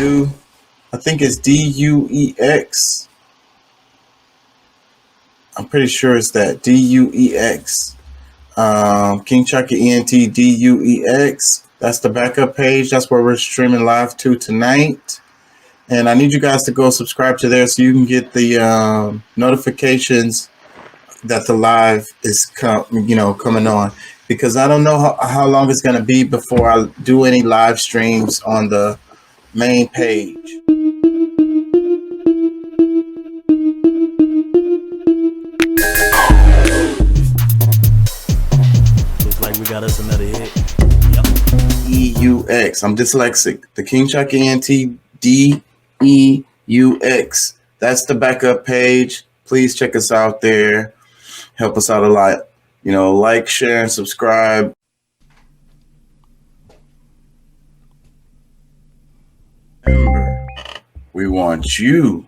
Do. I think it's Deux. I'm pretty sure it's that Deux. King Chaka Ent Deux. That's the backup page. That's where we're streaming live to tonight. And I need you guys to go subscribe to there so you can get the notifications that the live is coming on. Because I don't know how long it's going to be before I do any live streams on the main page. Looks like we got us another hit. Yep. EUX. I'm dyslexic. The King Chaka Ent DEUX. That's the backup page. Please check us out there. Help us out a lot. Like, share, and subscribe. Remember, we want you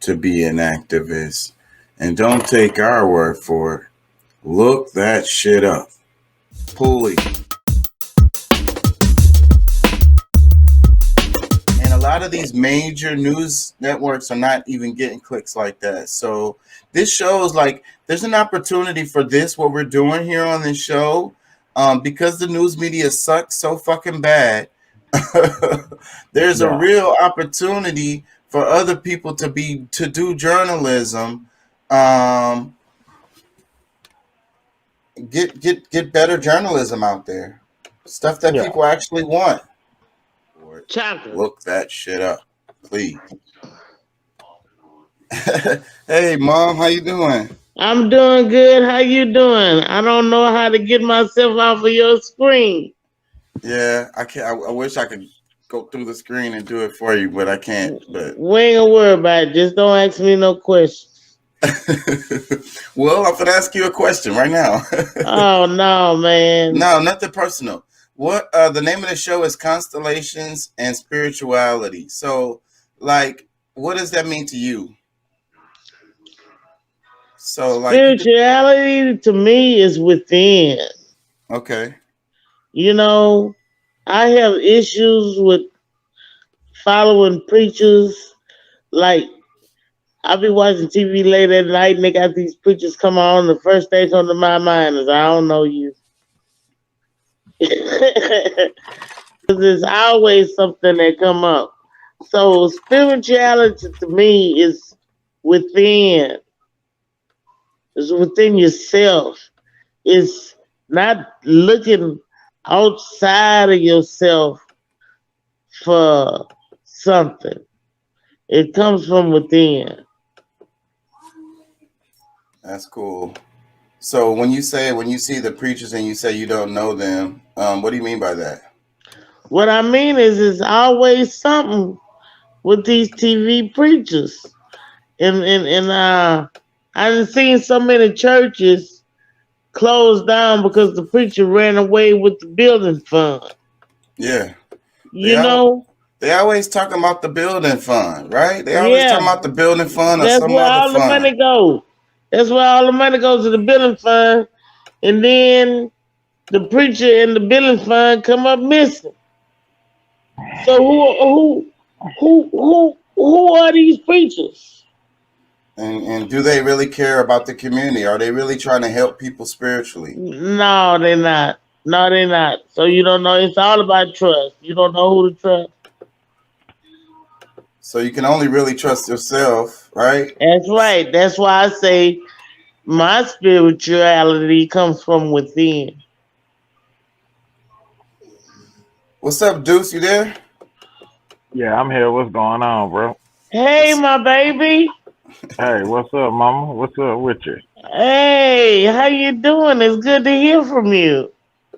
to be an activist. And don't take our word for it. Look that shit up. Pulley. And a lot of these major news networks are not even getting clicks like that. So this shows like there's an opportunity for this, what we're doing here on this show, because the news media sucks so fucking bad. There's a real opportunity for other people to do journalism, get better journalism out there, stuff that people actually want. Chaka. Look that shit up, please. Hey, Mom, how you doing? I'm doing good. How you doing? I don't know how to get myself off of your screen. Yeah, I can't. I wish I could go through the screen and do it for you, but I can't. But we ain't gonna worry about it. Just don't ask me no questions. Well, I'm gonna ask you a question right now. Oh no, man. No, nothing personal. What the name of the show is Constellations and Spirituality. So, like, what does that mean to you? So, like, spirituality to me is within. Okay. I have issues with following preachers. Like, I be watching TV late at night and they got these preachers come on. The first thing comes to my mind is, I don't know you. There's always something that come up. So spirituality to me is within. It's within yourself. It's not looking outside of yourself for something. It comes from within. That's cool. So when you see the preachers and you say you don't know them, what do you mean by that? What I mean is, it's always something with these TV preachers, and I've seen so many churches closed down because the preacher ran away with the building fund. Yeah. They always talking about the building fund, right? They always talking about the building fund or some other fund. That's where all the money goes. That's where all the money goes to the building fund, and then the preacher and the building fund come up missing. So who are these preachers? And do they really care about the community? Are they really trying to help people spiritually? No, they're not. No, they're not. So you don't know. It's all about trust. You don't know who to trust. So you can only really trust yourself, right? That's right. That's why I say my spirituality comes from within. What's up, Deuce? You there? Yeah, I'm here. What's going on, bro? Hey, my baby. Hey, what's up, mama? What's up with you? Hey, how you doing? It's good to hear from you.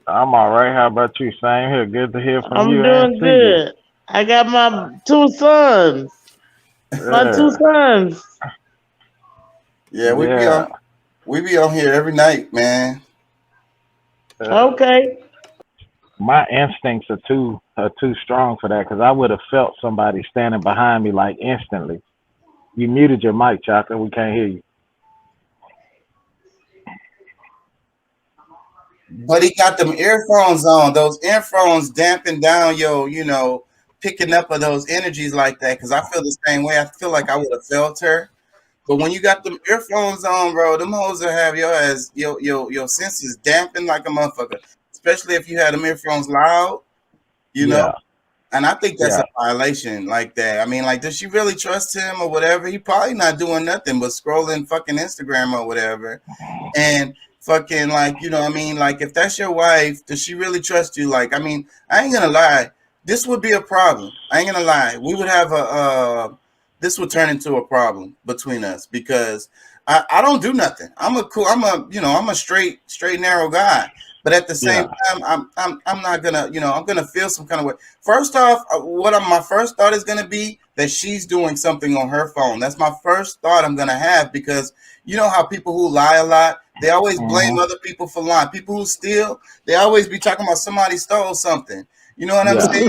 I'm all right. How about you? Same here. Good to hear from you. I'm doing good. I got my two sons. My two sons. Yeah, we be on here every night, man. Okay. My instincts are too strong for that, because I would have felt somebody standing behind me like instantly. You muted your mic, Chaka. We can't hear you. But he got them earphones on. Those earphones dampen down your, picking up of those energies like that because I feel the same way. I feel like I would have felt her. But when you got them earphones on, bro, them hoes will have your senses dampened like a motherfucker. Especially if you had them earphones loud, you know. Yeah, And I think that's yeah, a violation like that. I mean, like, does she really trust him or whatever? He probably not doing nothing but scrolling fucking Instagram or whatever. And fucking like, you know what I mean? Like, if that's your wife, does she really trust you? Like, I mean, I ain't gonna lie. This would be a problem. I ain't gonna lie. We would have this would turn into a problem between us because I don't do nothing. I'm a straight narrow guy. But at the same yeah, time, I'm not gonna, I'm gonna feel some kind of way. First off, my first thought is gonna be that she's doing something on her phone. That's my first thought I'm gonna have because you know how people who lie a lot, they always blame hmm, other people for lying. People who steal, they always be talking about somebody stole something. You know what I'm yeah, saying?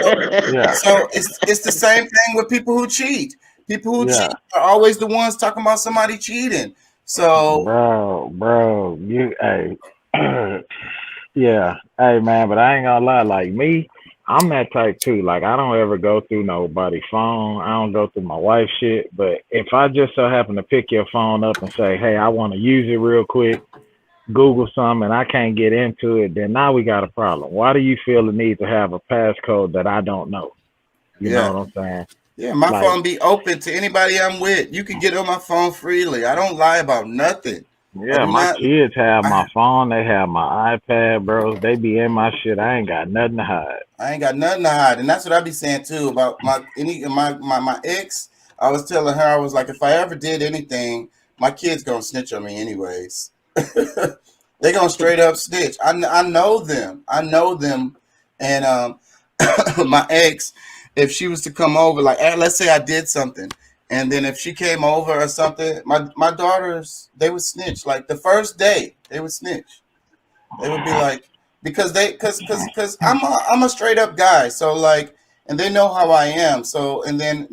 So, yeah, so it's the same thing with people who cheat. People who cheat yeah. are always the ones talking about somebody cheating. So Bro, you, hey, yeah, hey, man, but I ain't gonna lie, like me, I'm that type too. Like, I don't ever go through nobody's phone. I don't go through my wife's shit. But if I just so happen to pick your phone up and say, hey, I want to use it real quick, Google something, and I can't get into it, then now we got a problem. Why do you feel the need to have a passcode that I don't know? You know yeah. what I'm saying? Yeah, my Like, phone be open to anybody I'm with. You can get on my phone freely. I don't lie about nothing. I yeah, do my not. kids have my I, phone, they have my iPad, bro. They be in my shit. I ain't got nothing to hide. I ain't got nothing to hide, and that's what I be saying too about my ex. I was telling her I was like, if I ever did anything, my kids gonna snitch on me anyways. They gonna straight up snitch. I know them. I know them, and my ex, if she was to come over, like let's say I did something, and then if she came over or something, my daughters they would snitch. Like the first day, they would snitch. They would be like, because because I'm a straight up guy. So like, and they know how I am. So and then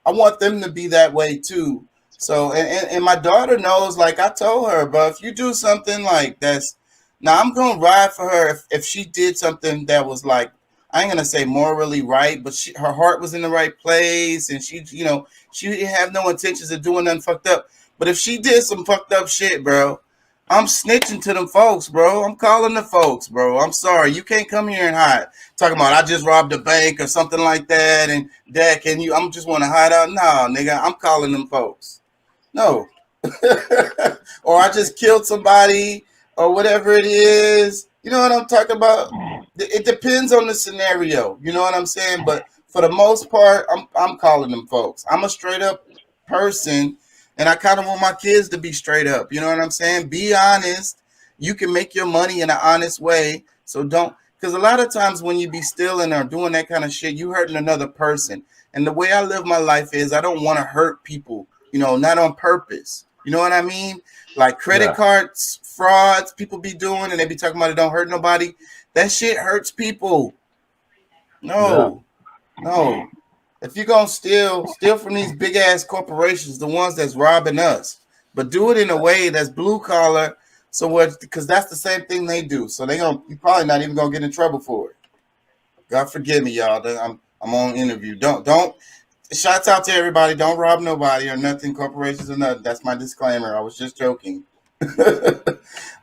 I want them to be that way too. So and my daughter knows. Like I told her, but if you do something like that's now, I'm gonna ride for her if she did something that was like I ain't gonna say morally right, but her heart was in the right place, and she didn't have no intentions of doing nothing fucked up. But if she did some fucked up shit, bro, I'm snitching to them folks, bro. I'm calling the folks, bro. I'm sorry. You can't come here and hide. Talking about I just robbed a bank or something like that, and Dad, can you? I'm just want to hide out. Nah, nigga, I'm calling them folks. No. Or I just killed somebody or whatever it is. You know what I'm talking about? It depends on the scenario. You know what I'm saying? But for the most part, I'm calling them folks. I'm a straight up person, and I kind of want my kids to be straight up. You know what I'm saying? Be honest. You can make your money in an honest way. So don't, because a lot of times when you be stealing or doing that kind of shit, you hurting another person. And the way I live my life is I don't want to hurt people. Not on purpose. You know what I mean? Like credit Yeah, cards, frauds people be doing, and they be talking about it don't hurt nobody. That shit hurts people. yeah, No, no. If you're gonna steal from these big ass corporations, the ones that's robbing us, but do it in a way that's blue collar. So what? Because that's the same thing they do. So you probably not even gonna get in trouble for it. God forgive me, y'all. I'm on interview. Don't. Shouts out to everybody. Don't rob nobody or nothing. Corporations or nothing. That's my disclaimer. I was just joking. But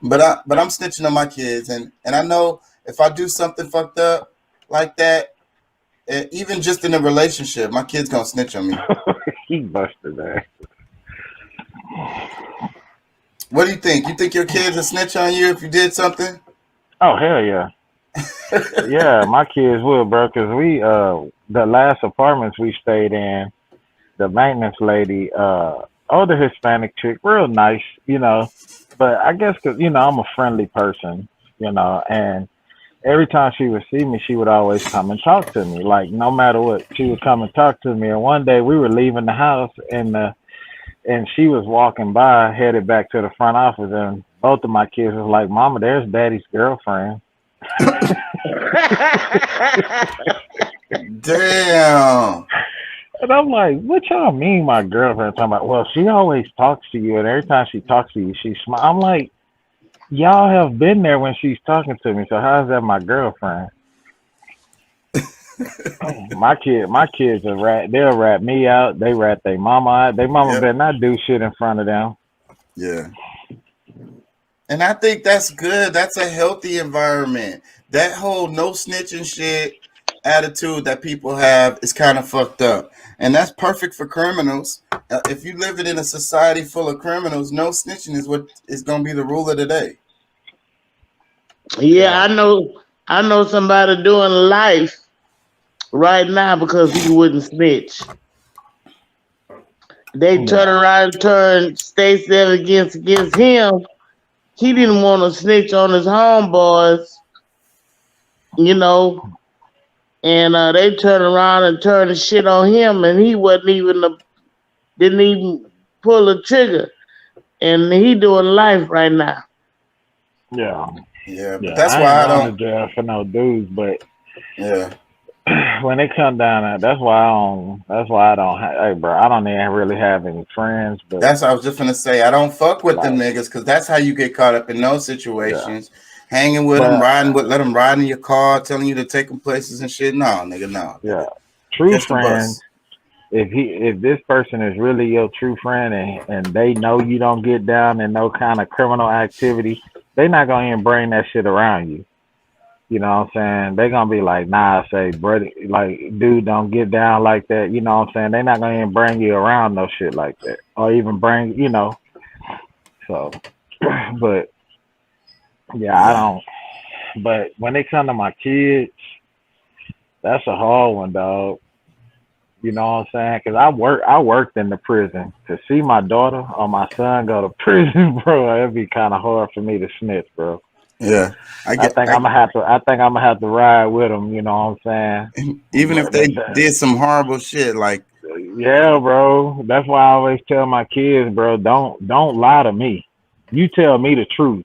I'm snitching on my kids, and I know if I do something fucked up like that, even just in a relationship, my kid's gonna snitch on me. he busted that. What do you think? You think your kids will snitch on you if you did something? Oh hell yeah, yeah. My kids would, bro, because we the last apartments we stayed in, the maintenance lady, older Hispanic chick, real nice, but I guess because I'm a friendly person, and every time she would see me, she would always come and talk to me. Like no matter what, she would come and talk to me. And one day we were leaving the house, and she was walking by, headed back to the front office, and both of my kids was like, "Mama, there's Daddy's girlfriend." Damn. And I'm like, "What y'all mean, my girlfriend?" Talking about, well, she always talks to you, and every time she talks to you, she smiles. I'm like, y'all have been there when she's talking to me, so how's that my girlfriend? My kids are they'll rat me out. They rat their mama out. Their mama Yep. better not do shit in front of them. Yeah. And I think that's good. That's a healthy environment. That whole no snitching shit attitude that people have is kind of fucked up. And that's perfect for criminals. If you live in a society full of criminals, no snitching is what is going to be the rule of the day. Yeah, Yeah. I know somebody doing life right now because he wouldn't snitch. They turn Yeah. around and turn states against him. He didn't want to snitch on his homeboys, you know, and they turn around and turn the shit on him, and he didn't even pull the trigger, and he doing life right now. Yeah. Yeah, but Yeah. that's I ain't why I going to don't. jail for no dudes, but Yeah, when it come down to that's why I don't. That's why I don't. Hey, bro, I don't even really have any friends, but that's what I was just gonna say. I don't fuck with them like, niggas because that's how you get caught up in those yeah. situations. Hanging with them, But let them ride in your car, telling you to take them places and shit. No, nigga, no, yeah, nigga. true Catch the friends. bus. If this person is really your true friend and they know you don't get down in no kind of criminal activity, they not gonna even bring that shit around you. You know what I'm saying? They gonna be like, nah, say, brother, like, dude, don't get down like that. You know what I'm saying? They not gonna even bring you around no shit like that, or even bring, you know. So, but yeah, I Yeah, don't. But when it come to my kids, that's a hard one, dog. You know what I'm saying? Cause I worked in the prison. To see my daughter or my son go to prison, bro, it'd be kind of hard for me to snitch, bro. yeah. I I get. think I'm gonna have to. I think I'm gonna have to ride with them. You know what I'm saying? Even if But they did some horrible shit, like yeah, bro. That's why I always tell my kids, bro, don't lie to me. You tell me the truth.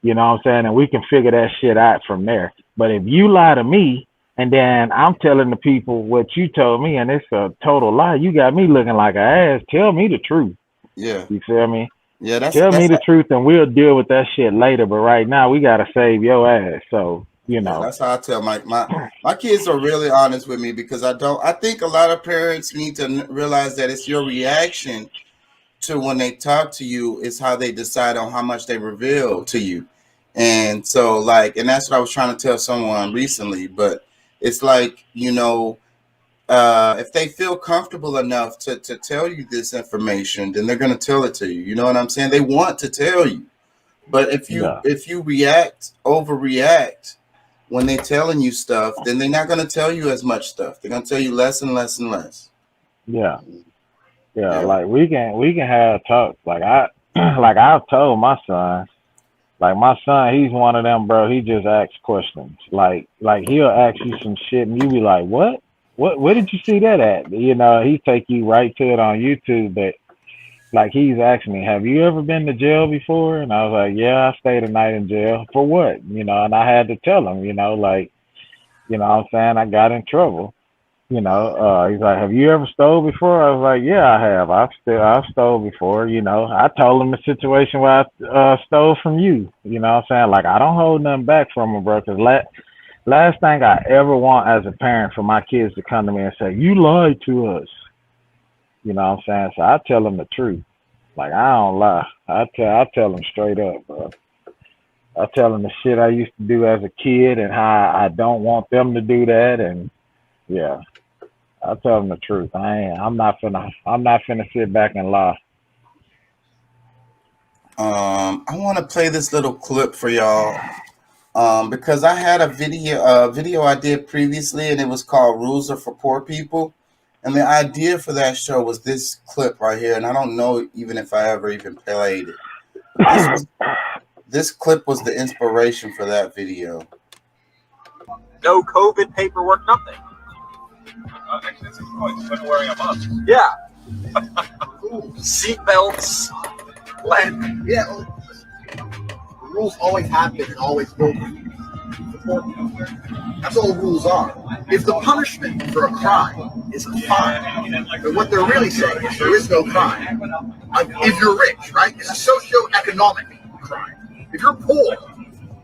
You know what I'm saying? And we can figure that shit out from there. But if you lie to me and then I'm telling the people what you told me and it's a total lie, you got me looking like an ass. Tell me the truth. yeah, You feel me? yeah. That's Tell me that's the truth and we'll deal with that shit later. But right now we gotta save your ass. So, you yeah. know. That's how I tell my kids are really honest with me because I don't. I think a lot of parents need to realize that it's your reaction to when they talk to you is how they decide on how much they reveal to you. And so like and that's what I was trying to tell someone recently, but it's like, if they feel comfortable enough to tell you this information, then they're going to tell it to you. You know what I'm saying? They want to tell you. But Yeah. if you overreact when they're telling you stuff, then they're not going to tell you as much stuff. They're going to tell you less and less and less. Yeah. Yeah. Yeah. Like we can have talks. Like I like I've told my son. Like my son, he's one of them, bro. He just asks questions. Like he'll ask you some shit, and you be like, "What? What? Where did you see that at?" You know, he take you right to it on YouTube. But like he's asking me, "Have you ever been to jail before?" And I was like, "Yeah, I stayed a night in jail for what?" You know, and I had to tell him, like, what I'm saying, I got in trouble. He's like, "Have you ever stole before?" I was like, "Yeah, I have. I've stole before." I told him the situation where I stole from you. You know what I'm saying? Like, I don't hold nothing back from him, bro. Cause last thing I ever want as a parent for my kids to come to me and say, "You lied to us." You know what I'm saying? So I tell them the truth. Like, I don't lie. I tell them straight up, bro. I tell them the shit I used to do as a kid and how I don't want them to do that, and yeah. I tell them the truth. I'm not finna sit back and lie. I want to play this little clip for y'all because I had a video I did previously, and it was called "Rules Are for Poor People," and the idea for that show was this clip right here, and I don't know even if I ever even played it, but this clip was the inspiration for that video. No COVID paperwork, nothing. Actually, that's a good point. Just wearing a mask. Yeah. Seatbelts. Yeah. Rules always have been and always will be. That's all rules are. If the punishment for a crime is a fine, then what they're really saying is there is no crime. If you're rich, right, it's a socio-economic crime. If you're poor,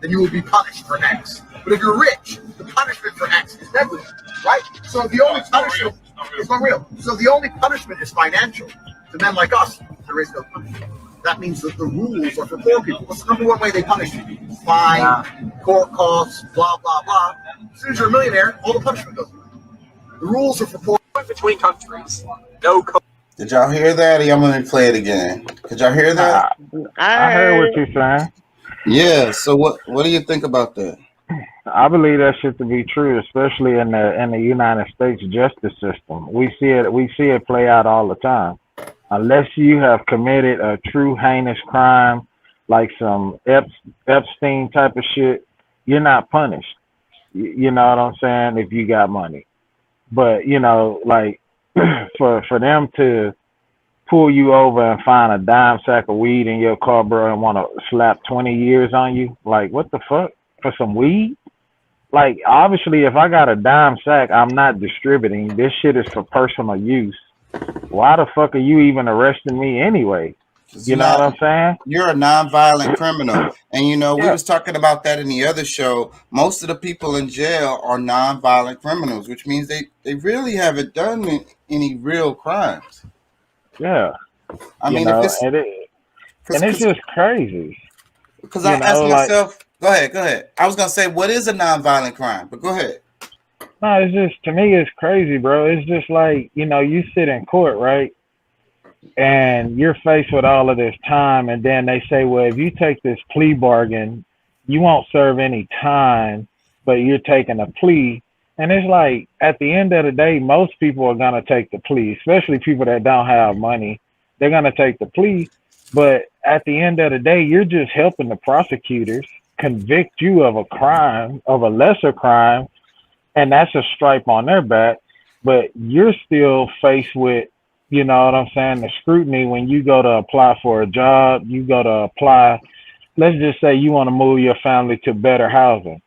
then you will be punished for X. But if you're rich, the punishment for X is negligent. right? So if the only punishment is not real, so the only punishment is financial to men like us, there is no punishment. That means that the rules are for poor people. What's the number one way they punish you? Fine, court costs, blah blah blah. As soon as you're a millionaire, all the punishment goes away. The rules are for poor. Between countries, no. Did y'all hear that? I'm gonna play it again. Did y'all hear that? I heard what you're saying. Yeah. So what do you think about that? I believe that shit to be true, especially in the United States justice system. We see it play out all the time. Unless you have committed a true heinous crime, like some Epstein type of shit, you're not punished. You know what I'm saying? If you got money, but like for them to pull you over and find a dime sack of weed in your car, bro, and want to slap 20 years on you, like what the fuck for some weed? Like, obviously, if I got a dime sack, I'm not distributing. This shit is for personal use. Why the fuck are you even arresting me anyway? You know what I'm saying? You're a nonviolent criminal. And, we was talking about that in the other show. Most of the people in jail are nonviolent criminals, which means they really haven't done any real crimes. Yeah. I mean, it's just crazy. Because I asked myself... Go ahead. I was going to say, what is a nonviolent crime? But go ahead. No, it's just, to me, it's crazy, bro. It's just like, you sit in court, right? And you're faced with all of this time. And then they say, well, if you take this plea bargain, you won't serve any time, but you're taking a plea. And it's like, at the end of the day, most people are going to take the plea, especially people that don't have money. They're going to take the plea. But at the end of the day, you're just helping the prosecutors convict you of a crime, of a lesser crime, and that's a stripe on their back. But you're still faced with, you know what I'm saying, the scrutiny when you go to apply for a job, you go to apply, let's just say you want to move your family to better housing,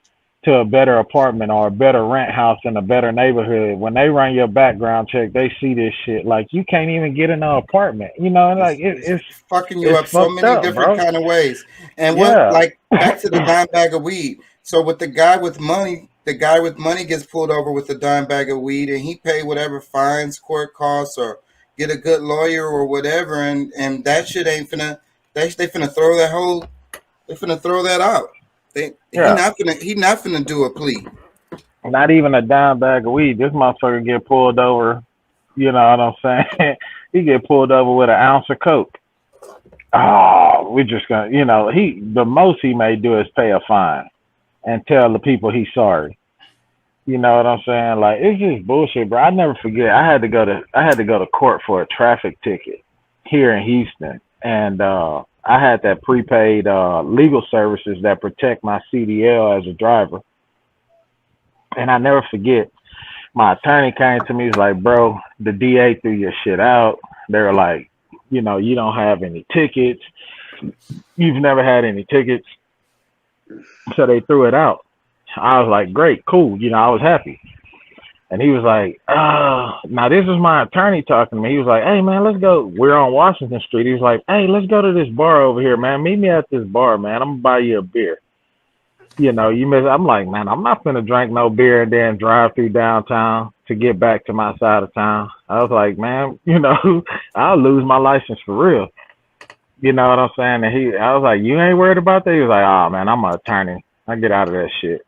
to a better apartment or a better rent house in a better neighborhood. When they run your background check, they see this shit. Like, you can't even get in an apartment, like it's fucking you up so many different kind of ways. And back to the dime bag of weed. So with the guy with money gets pulled over with a dime bag of weed, and he pay whatever fines, court costs, or get a good lawyer or whatever, and that shit ain't finna. They finna throw that They finna throw that out. He not finna do a plea. Not even a dime bag of weed. This motherfucker get pulled over. You know what I'm saying? He get pulled over with an ounce of coke. Oh, we're just gonna, the most he may do is pay a fine and tell the people he's sorry. You know what I'm saying? Like, it's just bullshit, bro. I never forget. I had to go to court for a traffic ticket here in Houston, and I had that prepaid legal services that protect my CDL as a driver. And I never forget, my attorney came to me, he's like, bro, the DA threw your shit out. They were like, you don't have any tickets. You've never had any tickets. So they threw it out. I was like, great, cool. I was happy. And he was like, now this is my attorney talking to me. He was like, hey, man, let's go. We're on Washington Street. He was like, hey, let's go to this bar over here, man. Meet me at this bar, man. I'm going to buy you a beer. I'm like, man, I'm not going to drink no beer and then drive through downtown to get back to my side of town. I was like, man, I'll lose my license for real. You know what I'm saying? And I was like, you ain't worried about that? He was like, oh, man, I'm an attorney. I get out of that shit.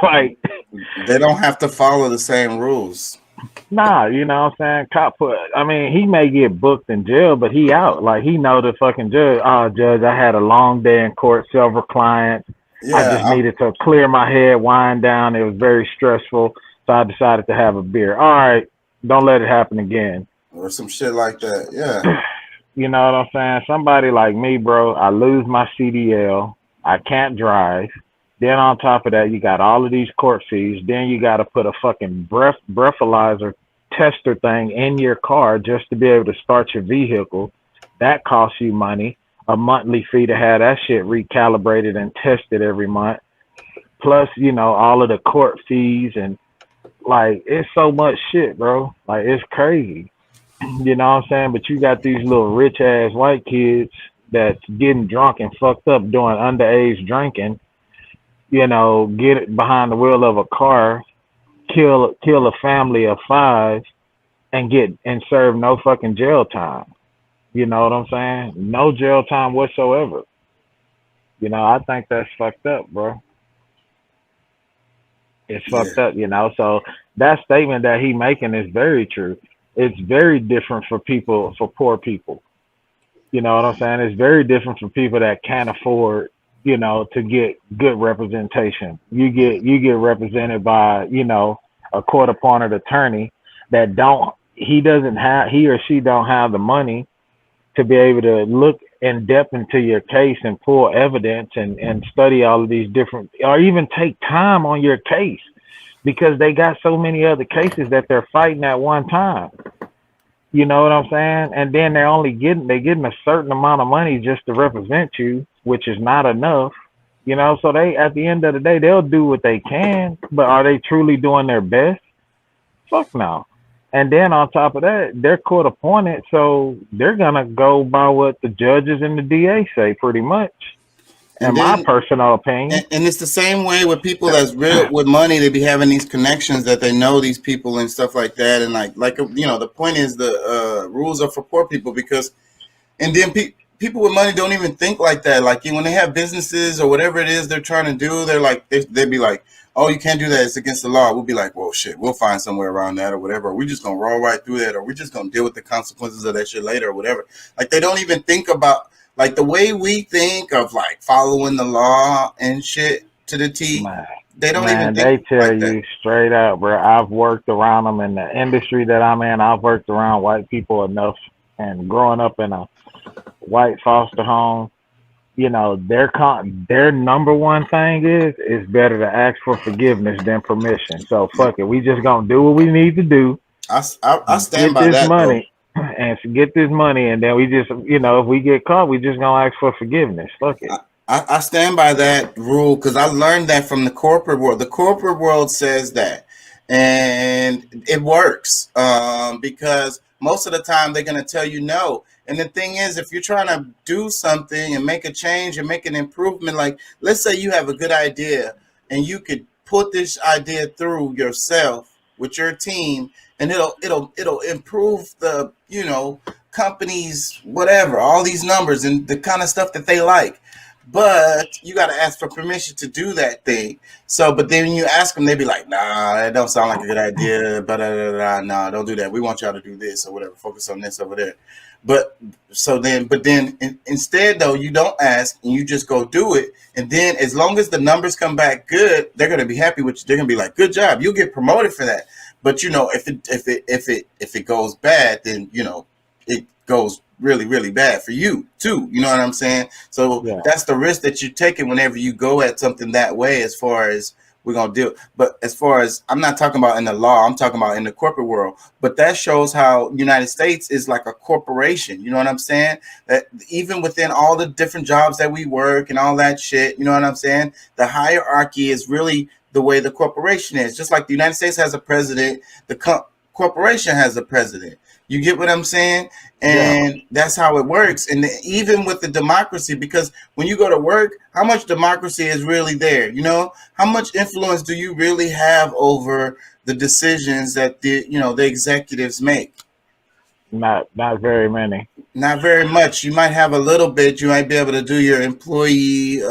Like, they don't have to follow the same rules. Nah, you know what I'm saying? He may get booked in jail, but he out. Like, he know the fucking judge. Oh, judge, I had a long day in court, several clients. I just needed to clear my head, wind down. It was very stressful, so I decided to have a beer. All right, don't let it happen again. Or some shit like that, yeah. You know what I'm saying? Somebody like me, bro, I lose my CDL. I can't drive. Then on top of that, you got all of these court fees. Then you got to put a fucking breathalyzer tester thing in your car just to be able to start your vehicle. That costs you money. A monthly fee to have that shit recalibrated and tested every month. Plus, all of the court fees, and like, it's so much shit, bro. Like, it's crazy. You know what I'm saying? But you got these little rich ass white kids that's getting drunk and fucked up doing underage drinking. Get behind the wheel of a car kill a family of 5 and serve no fucking jail time. You know what I'm saying? No jail time whatsoever. You know, I think that's fucked up, bro. It's Yeah. fucked up, you know. So that statement that he making is very true. It's very different for people, for poor people. You know what I'm saying? It's very different for people that can't afford, you know, to get good representation. You get represented by, you know, a court appointed attorney that don't he or she don't have the money to be able to look in depth into your case and pull evidence and study all of these different, or even take time on your case because they got so many other cases that they're fighting at one time. You know what I'm saying? And then they're getting a certain amount of money just to represent you, which is not enough. You know, so they at the end of the day they'll do what they can, but are they truly doing their best? Fuck no. And then on top of that, they're court appointed, so they're gonna go by what the judges and the DA say, pretty much. In And my then personal opinion. and it's the same way with people that's real with money. They be having these connections that they know these people and stuff like that. And like you know, the point is the rules are for poor people because, and then people with money don't even think like that. Like when they have businesses or whatever it is they're trying to do, they're like they'd be like, oh, you can't do that. It's against the law. We'll be like, well, shit, we'll find somewhere around that or whatever. Or we're just gonna roll right through that, or we're just gonna deal with the consequences of that shit later or whatever. Like they don't even think about. Like the way we think of like following the law and shit to the T, Man, they don't even man, they think tell like that. you straight up, bro. I've worked around them in the industry that I'm in. I've worked around white people enough, and growing up in a white foster home, you know, their number one thing is better to ask for forgiveness than permission. So fuck it, we just gonna do what we need to do, I stand get by this that though. money, and get this money, and then we just, you know, if we get caught, we just gonna ask for forgiveness. Fuck it. I stand by that rule because I learned that from the corporate world. The corporate world says that, and it works because most of the time they're going to tell you no. And the thing is, if you're trying to do something and make a change and make an improvement, like let's say you have a good idea and you could put this idea through yourself with your team, and it'll improve the companies, whatever, all these numbers and the kind of stuff that they like, but you got to ask for permission to do that thing. So, but then when you ask them, they be like, nah, that don't sound like a good idea. But nah, don't do that. We want y'all to do this or whatever. Focus on this over there. But instead though, you don't ask and you just go do it. And then as long as the numbers come back good, they're going to be happy with you. They're going to be like, good job. You'll get promoted for that. But if it goes bad, then, it goes really, really bad for you too. You know what I'm saying? So Yeah. that's the risk that you're taking whenever you go at something that way, as far as we're going to do. But as far as, I'm not talking about in the law, I'm talking about in the corporate world. But that shows how United States is like a corporation. You know what I'm saying? That even within all the different jobs that we work and all that shit, you know what I'm saying? The hierarchy is really the way the corporation is. Just like the United States has a president, the corporation has a president. You get what I'm saying? And Yeah. that's how it works. And even with the democracy, because when you go to work, how much democracy is really there? How much influence do you really have over the decisions that the executives make? Not very many. Not very much. You might have a little bit. You might be able to do your employee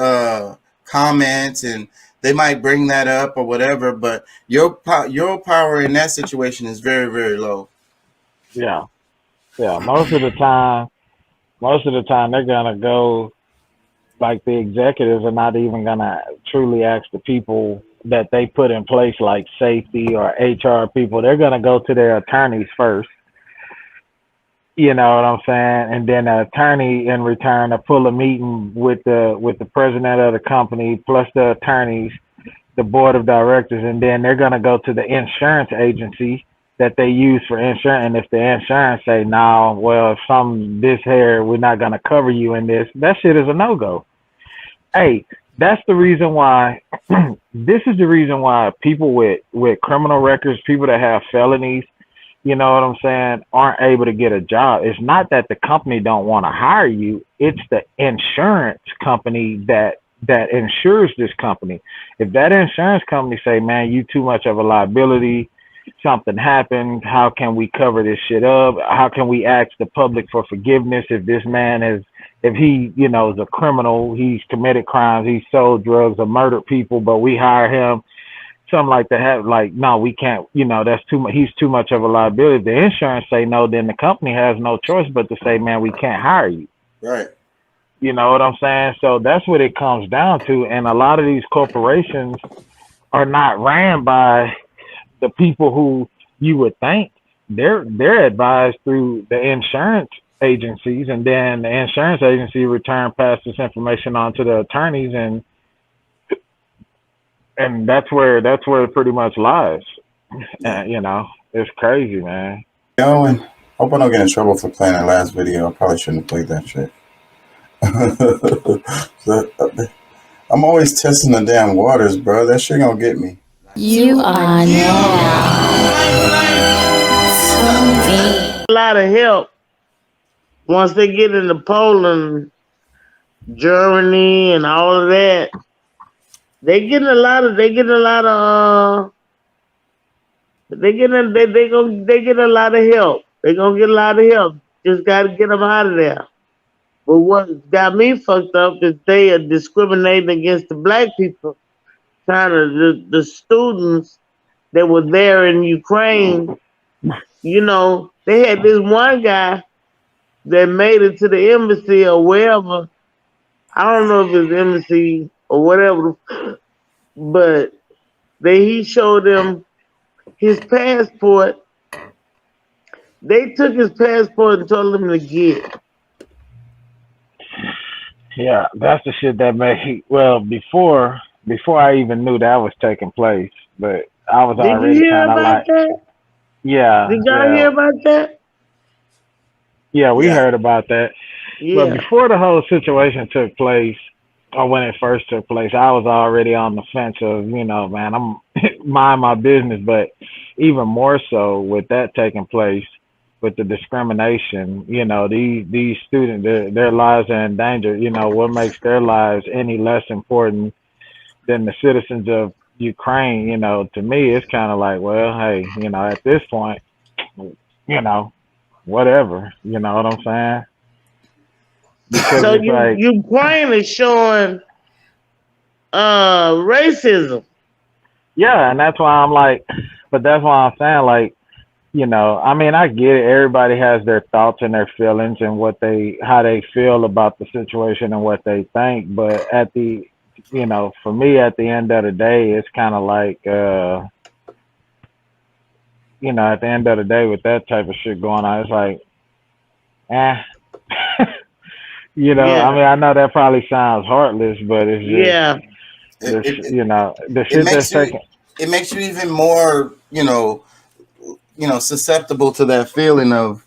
comments, and they might bring that up or whatever. But your power in that situation is very, very low. Yeah. Yeah. Most of the time they're gonna go, like, the executives are not even gonna truly ask the people that they put in place, like safety or HR people. They're gonna go to their attorneys first. You know what I'm saying? And then the attorney in return to pull a meeting with the president of the company plus the attorneys, the board of directors, and then they're gonna go to the insurance agency that they use for insurance. And if the insurance say, no, well, if this here, we're not gonna cover you in this, that shit is a no go. Hey, that's the reason why. This is the reason why people with criminal records, people that have felonies, you know what I'm saying, aren't able to get a job. It's not that the company don't want to hire you. It's the insurance company that that insures this company. If that insurance company say, man, you too much of a liability, something happened, how can we cover this shit up? How can we ask the public for forgiveness if this man is, if he, you know, is a criminal, he's committed crimes, he sold drugs or murdered people, but we hire him, something like that. Like, no, we can't, you know, that's too much, he's too much of a liability. If the insurance say no, then the company has no choice but to say, man, we can't hire you. Right. You know what I'm saying? So that's what it comes down to. And a lot of these corporations are not ran by the people who you would think. They're advised through the insurance agencies, and then the insurance agency pass this information on to the attorneys, and that's where it pretty much lies. You know, it's crazy, man. Yo, and hope I don't get in trouble for playing that last video. I probably shouldn't have played that shit. I'm always testing the damn waters, bro. That shit gonna get me. You are now A lot of help once they get into Poland, Germany, and all of that. They getting a lot of they get a lot of help. They gonna get a lot of help. Just gotta get them out of there. But what got me fucked up is they are discriminating against the black people. Trying to the students that were there in Ukraine, you know, they had this one guy that made it to the embassy or wherever. I don't know if it's embassy or whatever, but he showed them his passport. They took his passport and told him to get. Yeah, that's the shit that made. Well, before I even knew that was taking place, but I was Did already you hear kind of about like, that? yeah. Did y'all hear about that? Yeah, we Yeah. heard about that. Yeah. But before the whole situation took place, or when it first took place, I was already on the fence of, you know, man, I'm mind my business. But even more so with that taking place, with the discrimination, you know, these students, their lives are in danger. You know, what makes their lives any less important than the citizens of Ukraine? You know, to me, it's kind of like, well, hey, you know, at this point, you know, whatever. You know what I'm saying? Because So it's like, Ukraine is showing racism. yeah, and that's why I'm like, but that's why I'm saying, like, you know, I mean, I get it. Everybody has their thoughts and their feelings and how they feel about the situation and what they think. But you know, for me, at the end of the day, it's kind of like, you know, at the end of the day, with that type of shit going on, it's like, you know, Yeah. I mean, I know that probably sounds heartless, but it's just, Yeah. you know, the shit that's taking. It makes you even more, you know, susceptible to that feeling of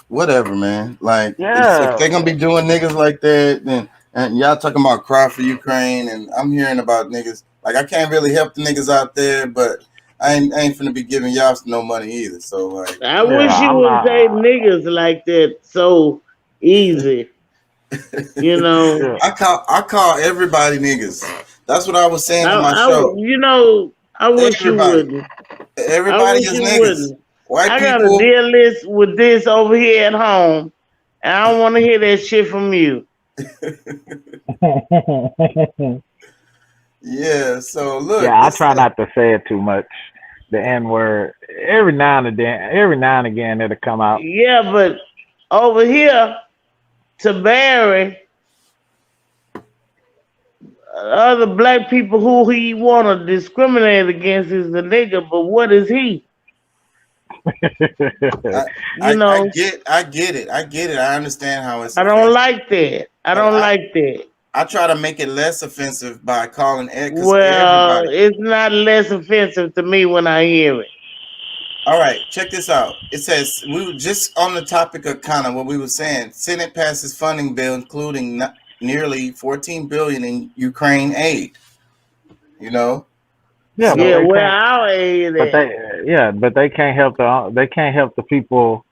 whatever, man. Like, Yeah. if they're gonna be doing niggas like that, then and y'all talking about cry for Ukraine, and I'm hearing about niggas like I can't really help the niggas out there, but I ain't finna be giving y'all no money either. So like, I wish you I'm wouldn't say not. niggas like that so easy. You know, Yeah. I call everybody niggas. That's what I was saying on my show. I wish you Everybody, wouldn't. I everybody wish is you niggas. wouldn't. White I got a people. deal list with this over here at home, and I don't want to hear that shit from you. Yeah. So look, Yeah, I this try not to say it too much. The N word. Every now and again, it'll come out. Yeah, but over here to Barry, other black people who he want to discriminate against is the nigga, but what is he? I, You know, I get it. I understand how it's I don't offensive. like that. I But don't like that. I try to make it less offensive by calling it because Well, everybody. it's not less offensive to me when I hear it. All right, check this out. It says we were just on the topic of kind of what we were saying. Senate passes funding bill including nearly $14 billion in Ukraine aid. You know. Yeah, but Yeah, they where can't. our aid But they can't help the people,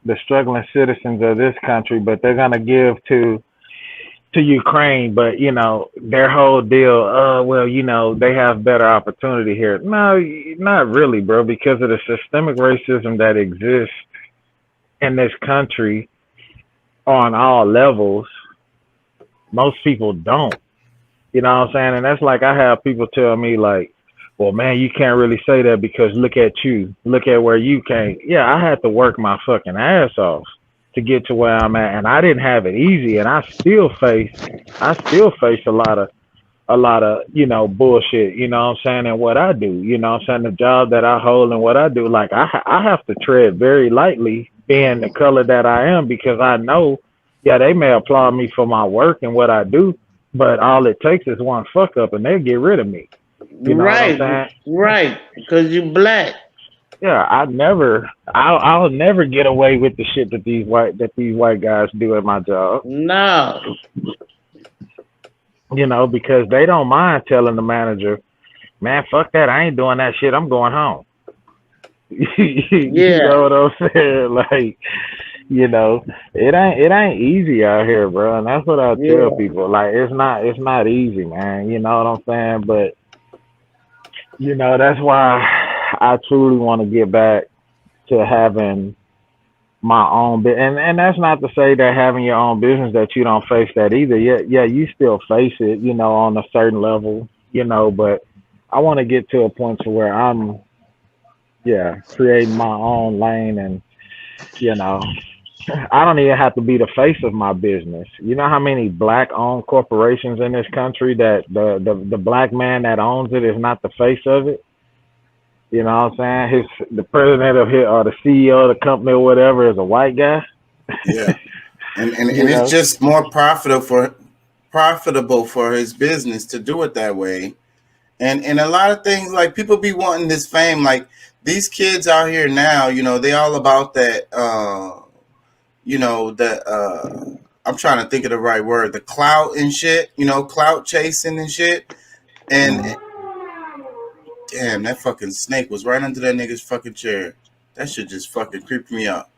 the struggling citizens of this country. But they're gonna give to to Ukraine, but you know their whole deal. Well, you know they have better opportunity here. No, not really, bro, because of the systemic racism that exists in this country on all levels. Most people don't. You know what I'm saying? And that's like I have people tell me like, well, man, you can't really say that because look at you. Look at where you came. Yeah, I had to work my fucking ass off to get to where I'm at. And I didn't have it easy. And I still face a lot of, you know, bullshit, you know what I'm saying, and what I do. You know what I'm saying? The job that I hold and what I do. Like I have to tread very lightly being the color that I am because I know, yeah, they may applaud me for my work and what I do, but all it takes is one fuck up and they'll get rid of me. You know what I'm Right, saying? right, because you black. Yeah, I'll never get away with the shit that these white guys do at my job. No. You know, because they don't mind telling the manager, man, fuck that, I ain't doing that shit. I'm going home. You Yeah, know what I'm saying? Like, you know, it ain't easy out here, bro. And that's what I tell yeah. people. Like, it's not easy, man. You know what I'm saying? But you know, that's why I truly want to get back to having my own business. And that's not to say that having your own business that you don't face that either. Yeah, you still face it, you know, on a certain level, you know, but I want to get to a point to where I'm, yeah, creating my own lane and, you know, I don't even have to be the face of my business. You know how many black owned corporations in this country that the black man that owns it is not the face of it? You know what I'm saying? The president of it or the CEO of the company or whatever is a white guy. Yeah, and You it's know? just more profitable for his business to do it that way. And a lot of things, like, people be wanting this fame, like these kids out here now, you know, they all about that. You know, I'm trying to think of the right word, the clout and shit. You know, clout chasing and shit. And Mhm. damn, that fucking snake was right under that nigga's fucking chair. That shit just fucking creeped me out.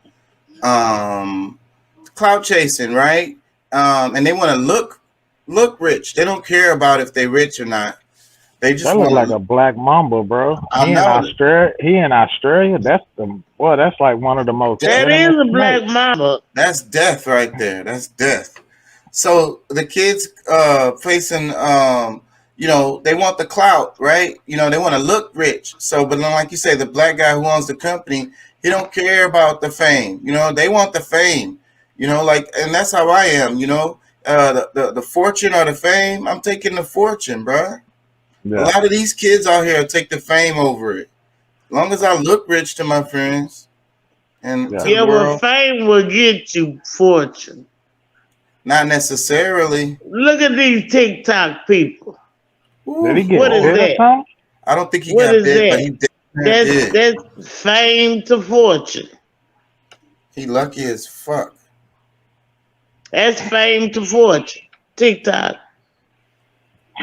Um, Clout chasing, right? And they want to look rich. They don't care about if they rich or not. They just That look want like to. a black mamba, bro. I know He in Australia. That's the boy. That's like one of the most That that is venomous a black snakes. mama. that's death right there. That's death. So the kids facing you know, they want the clout, right? You know, they want to look rich. So, but then, like you say, the black guy who owns the company, he don't care about the fame. You know, they want the fame. You know, like, and that's how I am. You know, the fortune or the fame. I'm taking the fortune, bruh. A Yeah, lot of these kids out here take the fame over it. As long as I look rich to my friends and to yeah. the Yeah, well, world, fame will get you fortune. not necessarily. Look at these TikTok people. Did he Ooh, get What is Lord. bit or that? something? I don't think he What got is bit, but that? he did. That's fame to fortune. He lucky as fuck. That's fame to fortune. TikTok.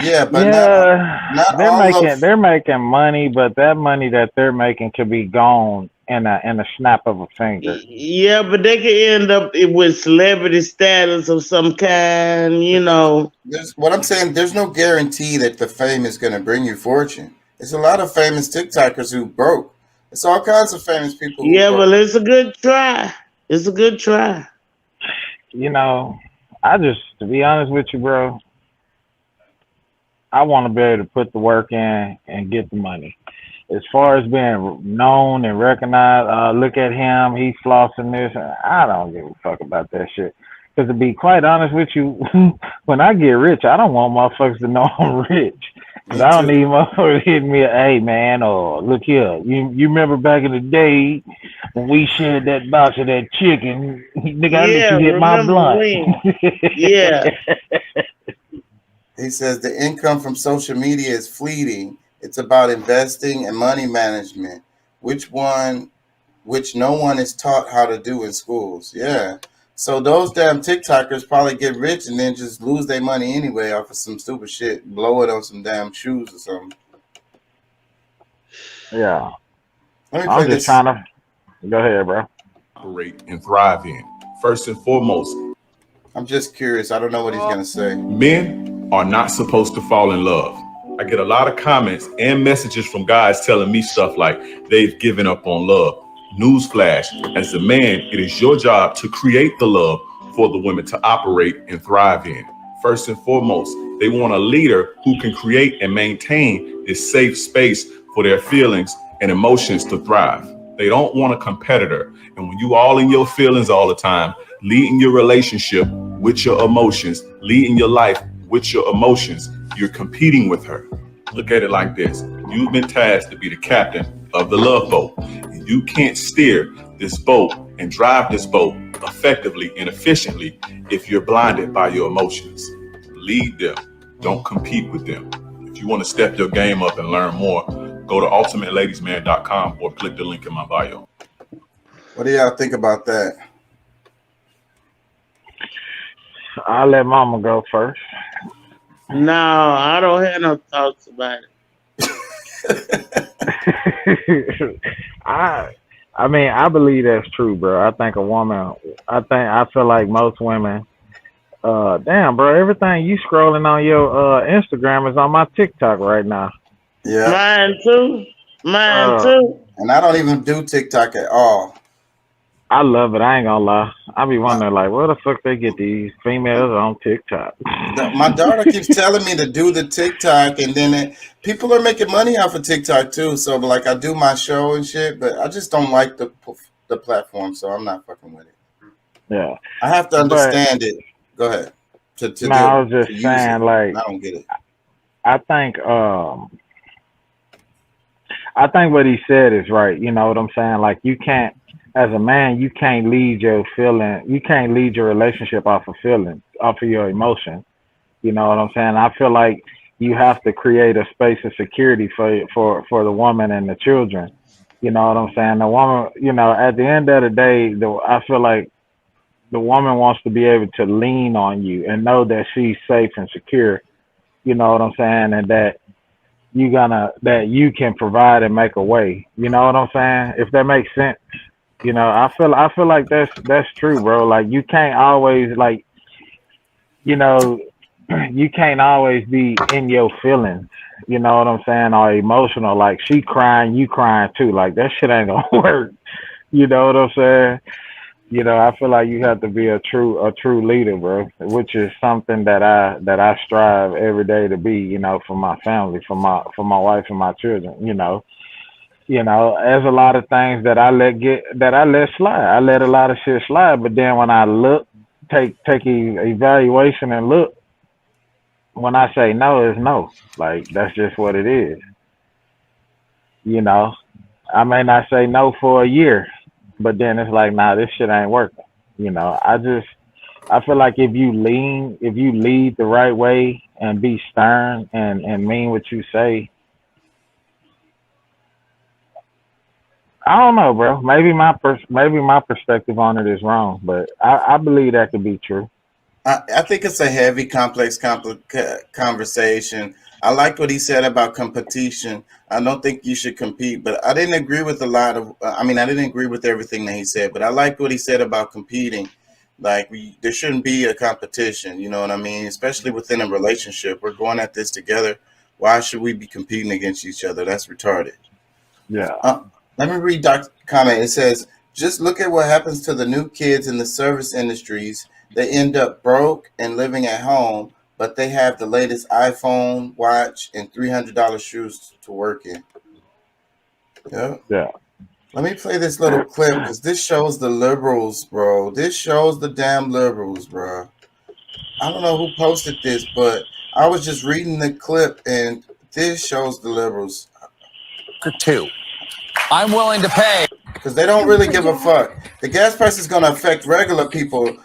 Yeah, but Yeah, not they're all making of. they're making money, but that money that they're making could be gone in a snap of a finger. Yeah, but they could end up with celebrity status of some kind, you know. There's what I'm saying. There's no guarantee that the fame is going to bring you fortune. There's a lot of famous TikTokers who broke. It's all kinds of famous people who Yeah, broke. but it's a good try. It's a good try. You know, to be honest with you, bro, I want to be able to put the work in and get the money. As far as being known and recognized, look at him, he's flossing this. I don't give a fuck about that shit. Because to be quite honest with you, when I get rich, I don't want motherfuckers to know I'm rich. Because Me I don't too. need motherfuckers hitting me, hey man, or look here, you remember back in the day when we shared that box of that chicken, nigga, I let Yeah, you hit my remember blunt. when? Yeah. He says the income from social media is fleeting. It's about investing and money management, which one, which no one is taught how to do in schools. Yeah. So those damn TikTokers probably get rich and then just lose their money anyway off of some stupid shit, blow it on some damn shoes or something. Yeah, Let me I'm play just this. trying to go ahead, bro. Operate and thrive in. First and foremost, I'm just curious. I don't know what he's gonna say. Men are not supposed to fall in love. I get a lot of comments and messages from guys telling me stuff like they've given up on love. Newsflash, as a man, it is your job to create the love for the women to operate and thrive in. First and foremost, they want a leader who can create and maintain this safe space for their feelings and emotions to thrive. They don't want a competitor. And when you all in your feelings all the time, leading your relationship with your emotions, leading your life with your emotions, you're competing with her. Look at it like this. You've been tasked to be the captain of the love boat. And you can't steer this boat and drive this boat effectively and efficiently if you're blinded by your emotions. Lead them. Don't compete with them. If you want to step your game up and learn more, go to ultimatelady'sman.com or click the link in my bio. What do y'all think about that? I'll let Mama go first. No, I don't have no thoughts about it. I mean, I believe that's true, bro. I think I feel like most women, damn, bro, everything you scrolling on your Instagram is on my TikTok right now. Yeah. Mine too. And I don't even do TikTok at all. I love it. I ain't gonna lie. I be wondering, like, where the fuck they get these females on TikTok? My daughter keeps telling me to do the TikTok, and then people are making money off of TikTok too. So, like, I do my show and shit, but I just don't like the platform, so I'm not fucking with it. Yeah, I have to understand it. Go ahead. I was just saying, like, I don't get it. I think what he said is right. You know what I'm saying? Like, you can't. As a man, you can't lead your relationship off of feelings, off of your emotions. You know what I'm saying? I feel like you have to create a space of security for the woman and the children. You know what I'm saying? The woman, you know, at the end of the day, I feel like the woman wants to be able to lean on you and know that she's safe and secure. You know what I'm saying? And that you can provide and make a way. You know what I'm saying? If that makes sense. You know, I feel like that's true, bro. Like, you can't always, like, you know, you can't always be in your feelings. You know what I'm saying? Or emotional. Like, she crying, you crying too. Like, that shit ain't gonna work. You know what I'm saying? You know, I feel like you have to be a true leader, bro. Which is something that I strive every day to be. You know, for my family, for my wife and my children. You know, there's a lot of things that I let slide. I let a lot of shit slide, but then when I take evaluation and look, when I say no, it's no. Like, that's just what it is. You know, I may not say no for a year, but then it's like, nah, this shit ain't working. You know, I feel like if you lead the right way and be stern and mean what you say, I don't know, bro. Maybe my perspective on it is wrong, but I believe that could be true. I think it's a heavy, complex conversation. I like what he said about competition. I don't think you should compete, but I didn't agree with I didn't agree with everything that he said, but I liked what he said about competing. Like, there shouldn't be a competition, you know what I mean? Especially within a relationship. We're going at this together. Why should we be competing against each other? That's retarded. Yeah. Let me read Doc's comment. It says, just look at what happens to the new kids in the service industries. They end up broke and living at home, but they have the latest iPhone, watch, and $300 shoes to work in. Yeah. Let me play this little clip because this shows the liberals, bro. This shows the damn liberals, bro. I don't know who posted this, but I was just reading the clip, and this shows the liberals. Two. I'm willing to pay. Because they don't really give a fuck. The gas price is going to affect regular people.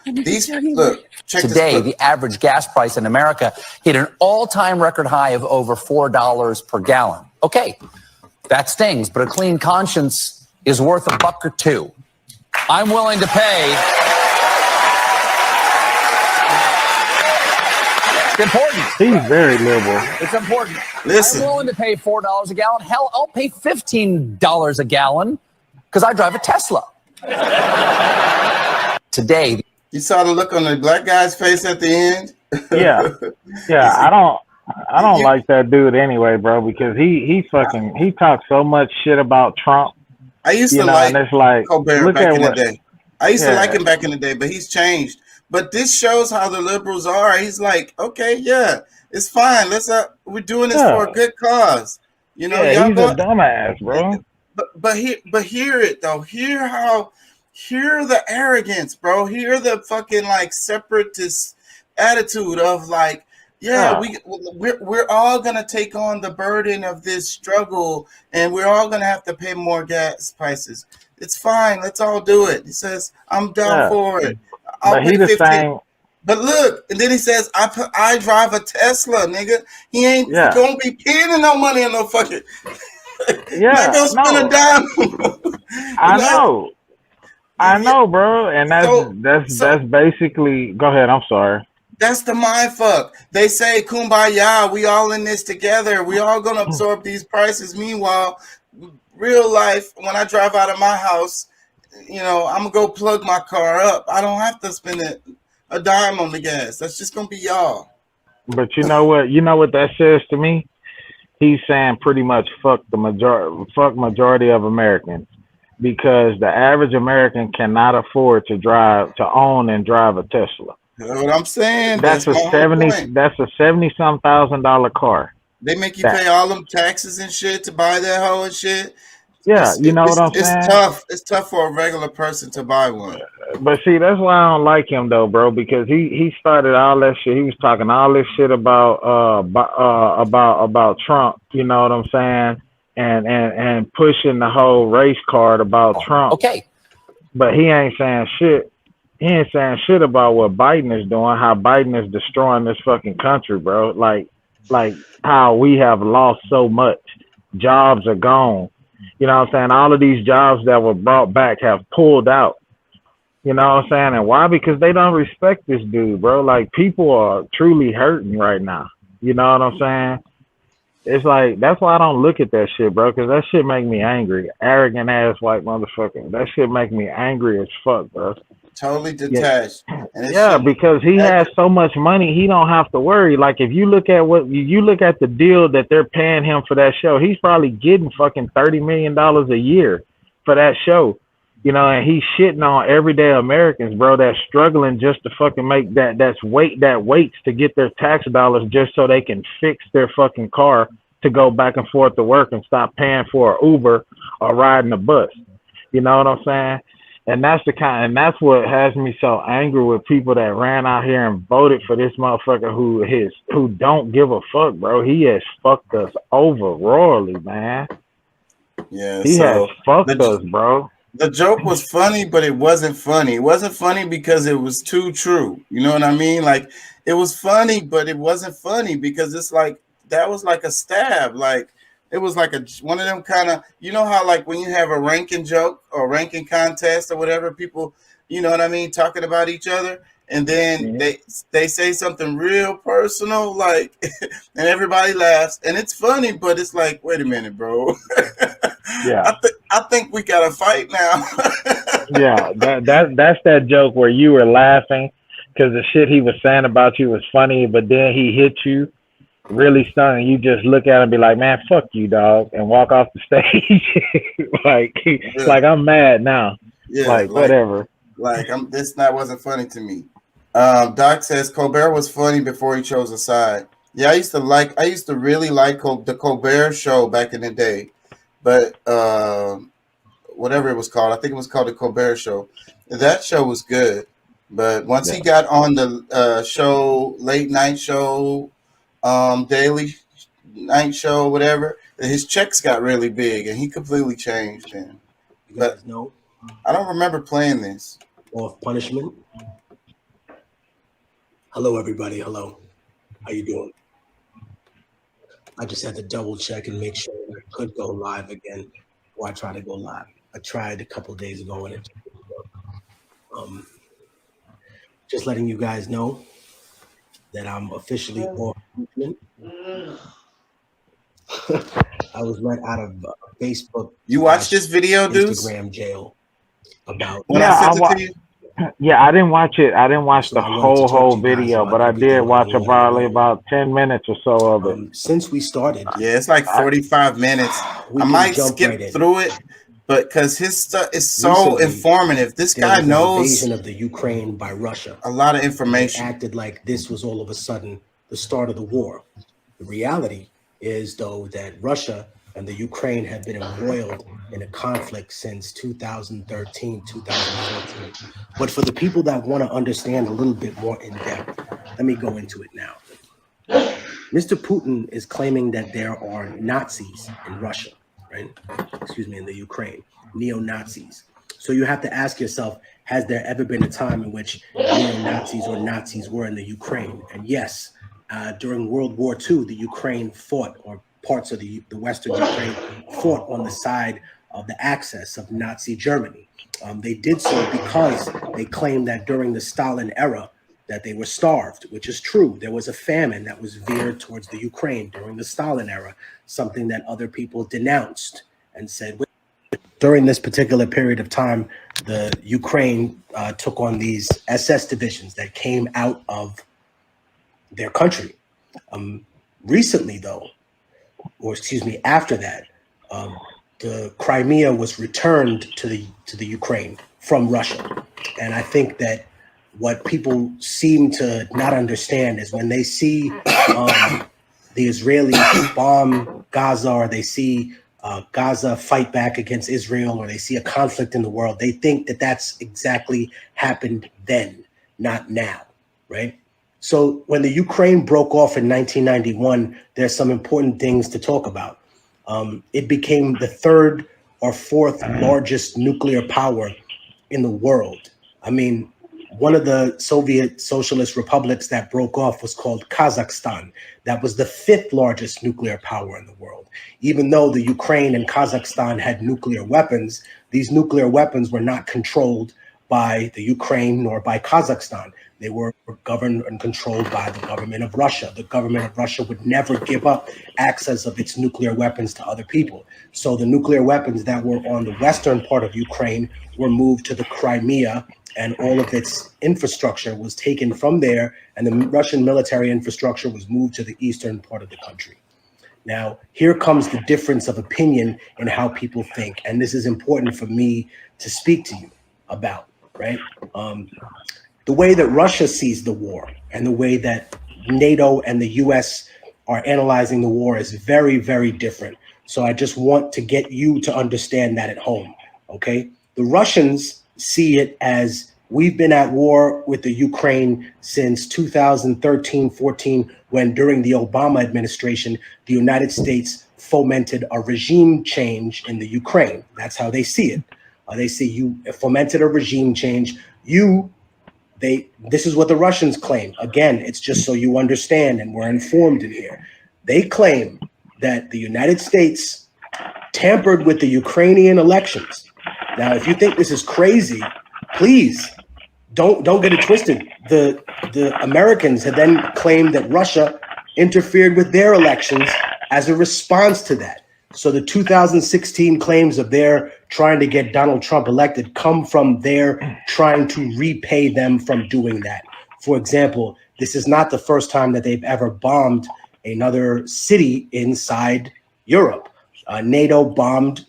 Check today, the average gas price in America hit an all-time record high of over $4 per gallon. Okay, that stings, but a clean conscience is worth $1 or $2. I'm willing to pay. It's important. He's very liberal. It's important. Listen. I'm willing to pay $4 a gallon. Hell, I'll pay $15 a gallon because I drive a Tesla. Today, You saw the look on the black guy's face at the end. Yeah, yeah. He's- I don't you- like that dude anyway, bro, because he talks so much shit about Trump, I used you to know, and like it's like, Colbert look back at in the what, day. I used to like yeah, him back in the day, but he's changed. But this shows how the liberals are. He's like, okay, yeah, it's fine. We're doing this for a yeah, good cause. You know, yeah. y'all He's a go. dumbass, bro. But hear it though. Hear the arrogance, bro. Hear the fucking like separatist attitude of like, yeah, Yeah, we're all gonna take on the burden of this struggle, and we're all gonna have to pay more gas prices. It's fine. Let's all do it. He says, I'm down yeah. for it. I'll But he pay the 15. same. But look, and then he says, I drive a Tesla, nigga. He ain't Yeah, gonna be paying no money on no fucking. Not yeah. gonna spend a No, dime. I Not, know. I yeah, know, bro, and so that's basically. Go ahead. I'm sorry. that's the mind fuck. They say kumbaya, we all in this together. We all gonna absorb these prices. Meanwhile, real life, when I drive out of my house, I'm gonna go plug my car up. I don't have to spend a dime on the gas. That's just gonna be y'all. But you know what? You know what that says to me? He's saying pretty much fuck majority of Americans because the average American cannot afford to own and drive a Tesla. You know what I'm saying? That's That's a my whole seventy. point. That's a $70-some thousand car. They make you That pay all them taxes and shit to buy that hoe and shit. yeah, It's you know what it's I'm it's saying. tough. It's tough for a regular person to buy one. But see, that's why I don't like him though, bro. Because he started all that shit. He was talking all this shit about Trump. You know what I'm saying? And pushing the whole race card about Trump. Okay. But he ain't saying shit. He ain't saying shit about what Biden is doing. How Biden is destroying this fucking country, bro. Like how we have lost so much. Jobs are gone. You know what I'm saying? All of these jobs that were brought back have pulled out. You know what I'm saying? And why? Because they don't respect this dude, bro. Like people are truly hurting right now. You know what I'm saying? It's like that's why I don't look at that shit, bro. Because that shit make me angry. Arrogant ass white motherfucker. That shit make me angry as fuck, bro. Totally Yeah, detached, and it yeah, shouldn't. because he has so much money, he don't have to worry. Like if you look at what you look at the deal that they're paying him for that show, he's probably getting fucking $30 million a year for that show. You know, and he's shitting on everyday Americans, bro, that's struggling just to fucking make that waits to get their tax dollars just so they can fix their fucking car to go back and forth to work and stop paying for an Uber or riding a bus. You know what I'm saying? And and that's what has me so angry with people that ran out here and voted for this motherfucker who don't give a fuck, bro. He has fucked us over royally, man. Yeah. He has So fucked the us, bro. the joke was funny, but it wasn't funny. It wasn't funny because it was too true. You know what I mean? Like it was funny, but it wasn't funny because it's like that was like a stab. Like it was like one of them kind of, how like when you have a ranking joke or ranking contest or whatever, people, you know what I mean, talking about each other, and then Yeah. they say something real personal, like, and everybody laughs, and it's funny, but it's like, wait a minute, bro. Yeah. I think we got to fight now. Yeah, that's that joke where you were laughing because the shit he was saying about you was funny, but then he hit you really stunning. You just look at him and be like, "Man, fuck you, dog," and walk off the stage. Yeah, like I'm mad now. yeah, Like whatever. like this not wasn't funny to me. Doc says Colbert was funny before he chose a side. Yeah, I used to really like the Colbert Show back in the day, but whatever it was called, I think it was called the Colbert Show. That show was good, but once he Yeah, got on the show, late night show, daily night show, whatever, his checks got really big, and he completely changed. And You but guys know I don't remember playing this. off punishment. Hello, everybody. Hello. How you doing? I just had to double check and make sure I could go live again before I try to go live. I tried a couple of days ago and it didn't work. Just letting you guys know that I'm officially off punishment. I was let out of Facebook You watched this video, Deuce? Instagram jail about When I yeah. sent it to you? Yeah, I didn't watch it. I didn't watch So the I wanted to talk to whole you guys video, about but I everything did going watch on in the probably world. about 10 minutes or so of it. Since we started, Yeah, it's like 45 minutes. we I can might jump right skip in. through it, but because his stuff is so Recently, informative. This there guy was an knows invasion of the Ukraine by Russia. a lot of They information. acted like this was all of a sudden the start of the war. The reality is, though, that Russia and the Ukraine have been embroiled in a conflict since 2013, 2014. But for the people that want to understand a little bit more in depth, let me go into it now. Mr. Putin is claiming that there are Nazis in Russia, right? Excuse me, in the Ukraine, neo-Nazis. So you have to ask yourself, has there ever been a time in which neo-Nazis or Nazis were in the Ukraine? And yes, during World War II, the Ukraine fought, or parts of the Western Ukraine fought on the side of the axis of Nazi Germany. They did so because they claimed that during the Stalin era, that they were starved, which is true. There was a famine that was veered towards the Ukraine during the Stalin era, something that other people denounced and said, during this particular period of time, the Ukraine took on these SS divisions that came out of their country. Recently, though, or excuse me, after that, the Crimea was returned to the Ukraine from Russia. And I think that what people seem to not understand is when they see the Israelis bomb Gaza, or they see Gaza fight back against Israel, or they see a conflict in the world, they think that that's exactly happened then, not now, right? So when the Ukraine broke off in 1991, there's some important things to talk about. It became the third or fourth largest nuclear power in the world. I mean, one of the Soviet socialist republics that broke off was called Kazakhstan. That was the fifth largest nuclear power in the world. Even though the Ukraine and Kazakhstan had nuclear weapons, these nuclear weapons were not controlled by the Ukraine nor by Kazakhstan. They were governed and controlled by the government of Russia. The government of Russia would never give up access of its nuclear weapons to other people. So the nuclear weapons that were on the western part of Ukraine were moved to the Crimea, and all of its infrastructure was taken from there, and the Russian military infrastructure was moved to the eastern part of the country. Now, here comes the difference of opinion in how people think, and this is important for me to speak to you about, right? The way that Russia sees the war and the way that NATO and the US are analyzing the war is very, very different. So I just want to get you to understand that at home, okay? The Russians see it as, we've been at war with the Ukraine since 2013-14, when during the Obama administration, the United States fomented a regime change in the Ukraine. That's how they see it. They see you fomented a regime change. This is what the Russians claim. Again, it's just so you understand and we're informed in here. They claim that the United States tampered with the Ukrainian elections. Now, if you think this is crazy, please don't get it twisted. The Americans had then claimed that Russia interfered with their elections as a response to that. So the 2016 claims of their trying to get Donald Trump elected come from their trying to repay them from doing that. For example, this is not the first time that they've ever bombed another city inside Europe. NATO bombed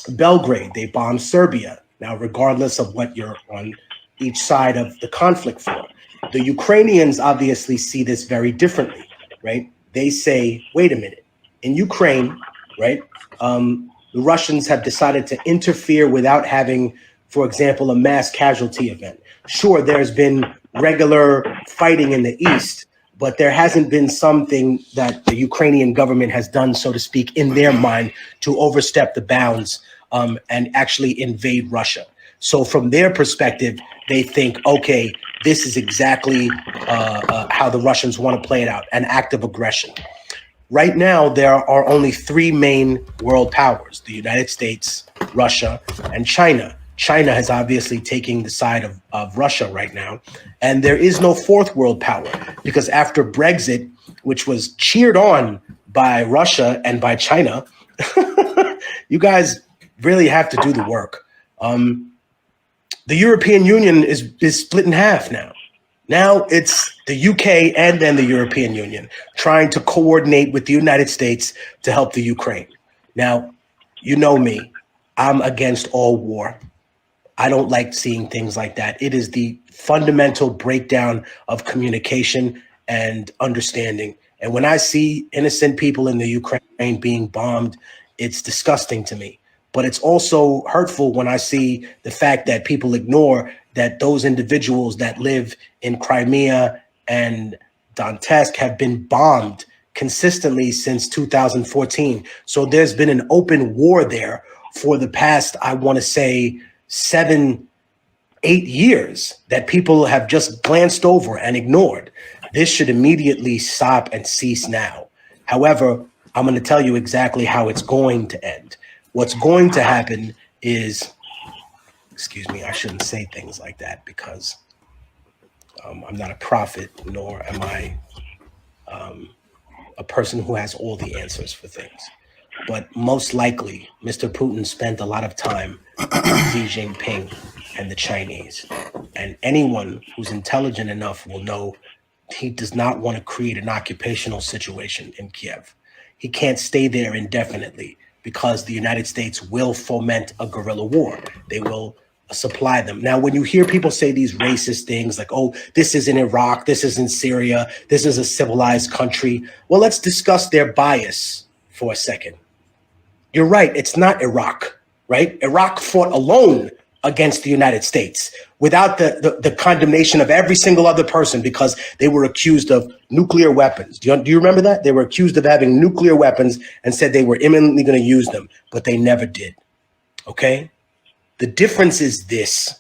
Belgrade. They bombed Serbia. Now, regardless of what you're on each side of the conflict for, the Ukrainians obviously see this very differently, right? They say, wait a minute, in Ukraine, right, the Russians have decided to interfere without having, for example, a mass casualty event. Sure, there's been regular fighting in the east, but there hasn't been something that the Ukrainian government has done, so to speak, in their mind to overstep the bounds and actually invade Russia. So from their perspective, they think, okay, this is exactly how the Russians want to play it out, an act of aggression. Right now, there are only three main world powers: the United States, Russia, and China. China is obviously taking the side of Russia right now. And there is no fourth world power, because after Brexit, which was cheered on by Russia and by China, you guys really have to do the work. the European Union is split in half now. Now it's the UK and then the European Union trying to coordinate with the United States to help the Ukraine. Now, you know me, I'm against all war. I don't like seeing things like that. It is the fundamental breakdown of communication and understanding. And when I see innocent people in the Ukraine being bombed, it's disgusting to me. But it's also hurtful when I see the fact that people ignore that those individuals that live in Crimea and Donetsk have been bombed consistently since 2014. So there's been an open war there for the past, I want to say, 7, 8 years that people have just glanced over and ignored. This should immediately stop and cease now. However, I'm going to tell you exactly how it's going to end. What's going to happen is, excuse me, I shouldn't say things like that because I'm not a prophet, nor am I a person who has all the answers for things. But most likely, Mr. Putin spent a lot of time with Xi Jinping and the Chinese. And anyone who's intelligent enough will know he does not want to create an occupational situation in Kiev. He can't stay there indefinitely because the United States will foment a guerrilla war. They will supply them. Now, when you hear people say these racist things like, oh, this is in Iraq, this is in Syria, this is a civilized country. Well, let's discuss their bias for a second. You're right, it's not Iraq, right? Iraq fought alone against the United States without the condemnation of every single other person because they were accused of nuclear weapons. Do you remember that? They were accused of having nuclear weapons and said they were imminently going to use them, but they never did, okay? The difference is this,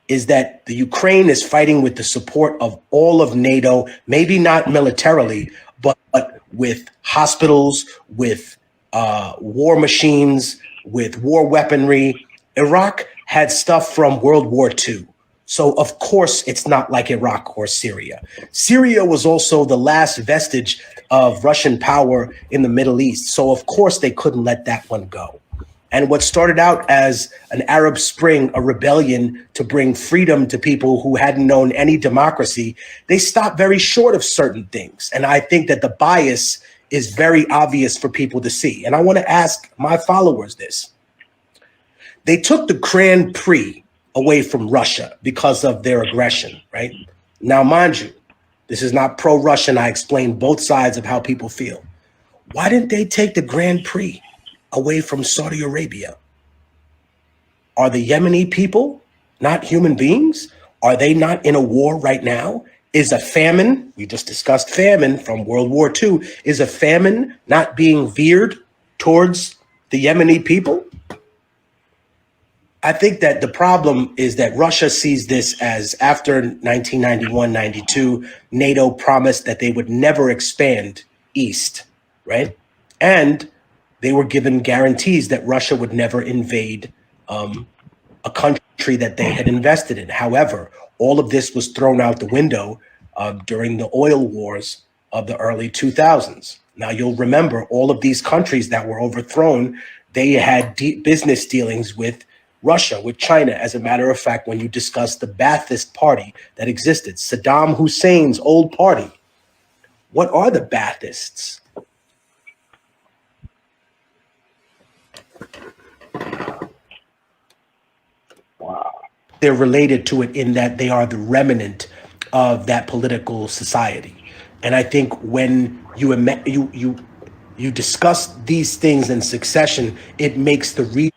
is that the Ukraine is fighting with the support of all of NATO, maybe not militarily, but with hospitals, with war machines, with war weaponry. Iraq had stuff from World War II. So of course it's not like Iraq or Syria. Syria was also the last vestige of Russian power in the Middle East. So of course they couldn't let that one go. And what started out as an Arab Spring, a rebellion to bring freedom to people who hadn't known any democracy, they stopped very short of certain things. And I think that the bias is very obvious for people to see. And I want to ask my followers this. They took the Grand Prix away from Russia because of their aggression, right? Now, mind you, this is not pro-Russian. I explained both sides of how people feel. Why didn't they take the Grand Prix away from Saudi Arabia? Are the Yemeni people not human beings? Are they not in a war right now? Is a famine, we just discussed famine from World War II, is a famine not being veered towards the Yemeni people? I think that the problem is that Russia sees this as after 1991-92, NATO promised that they would never expand east, right? And they were given guarantees that Russia would never invade a country that they had invested in. However, all of this was thrown out the window during the oil wars of the early 2000s. Now, you'll remember all of these countries that were overthrown, they had business dealings with Russia, with China. As a matter of fact, when you discuss the Ba'athist party that existed, Saddam Hussein's old party, what are the Ba'athists? Wow. They're related to it in that they are the remnant of that political society. And I think when you discuss these things in succession, it makes the region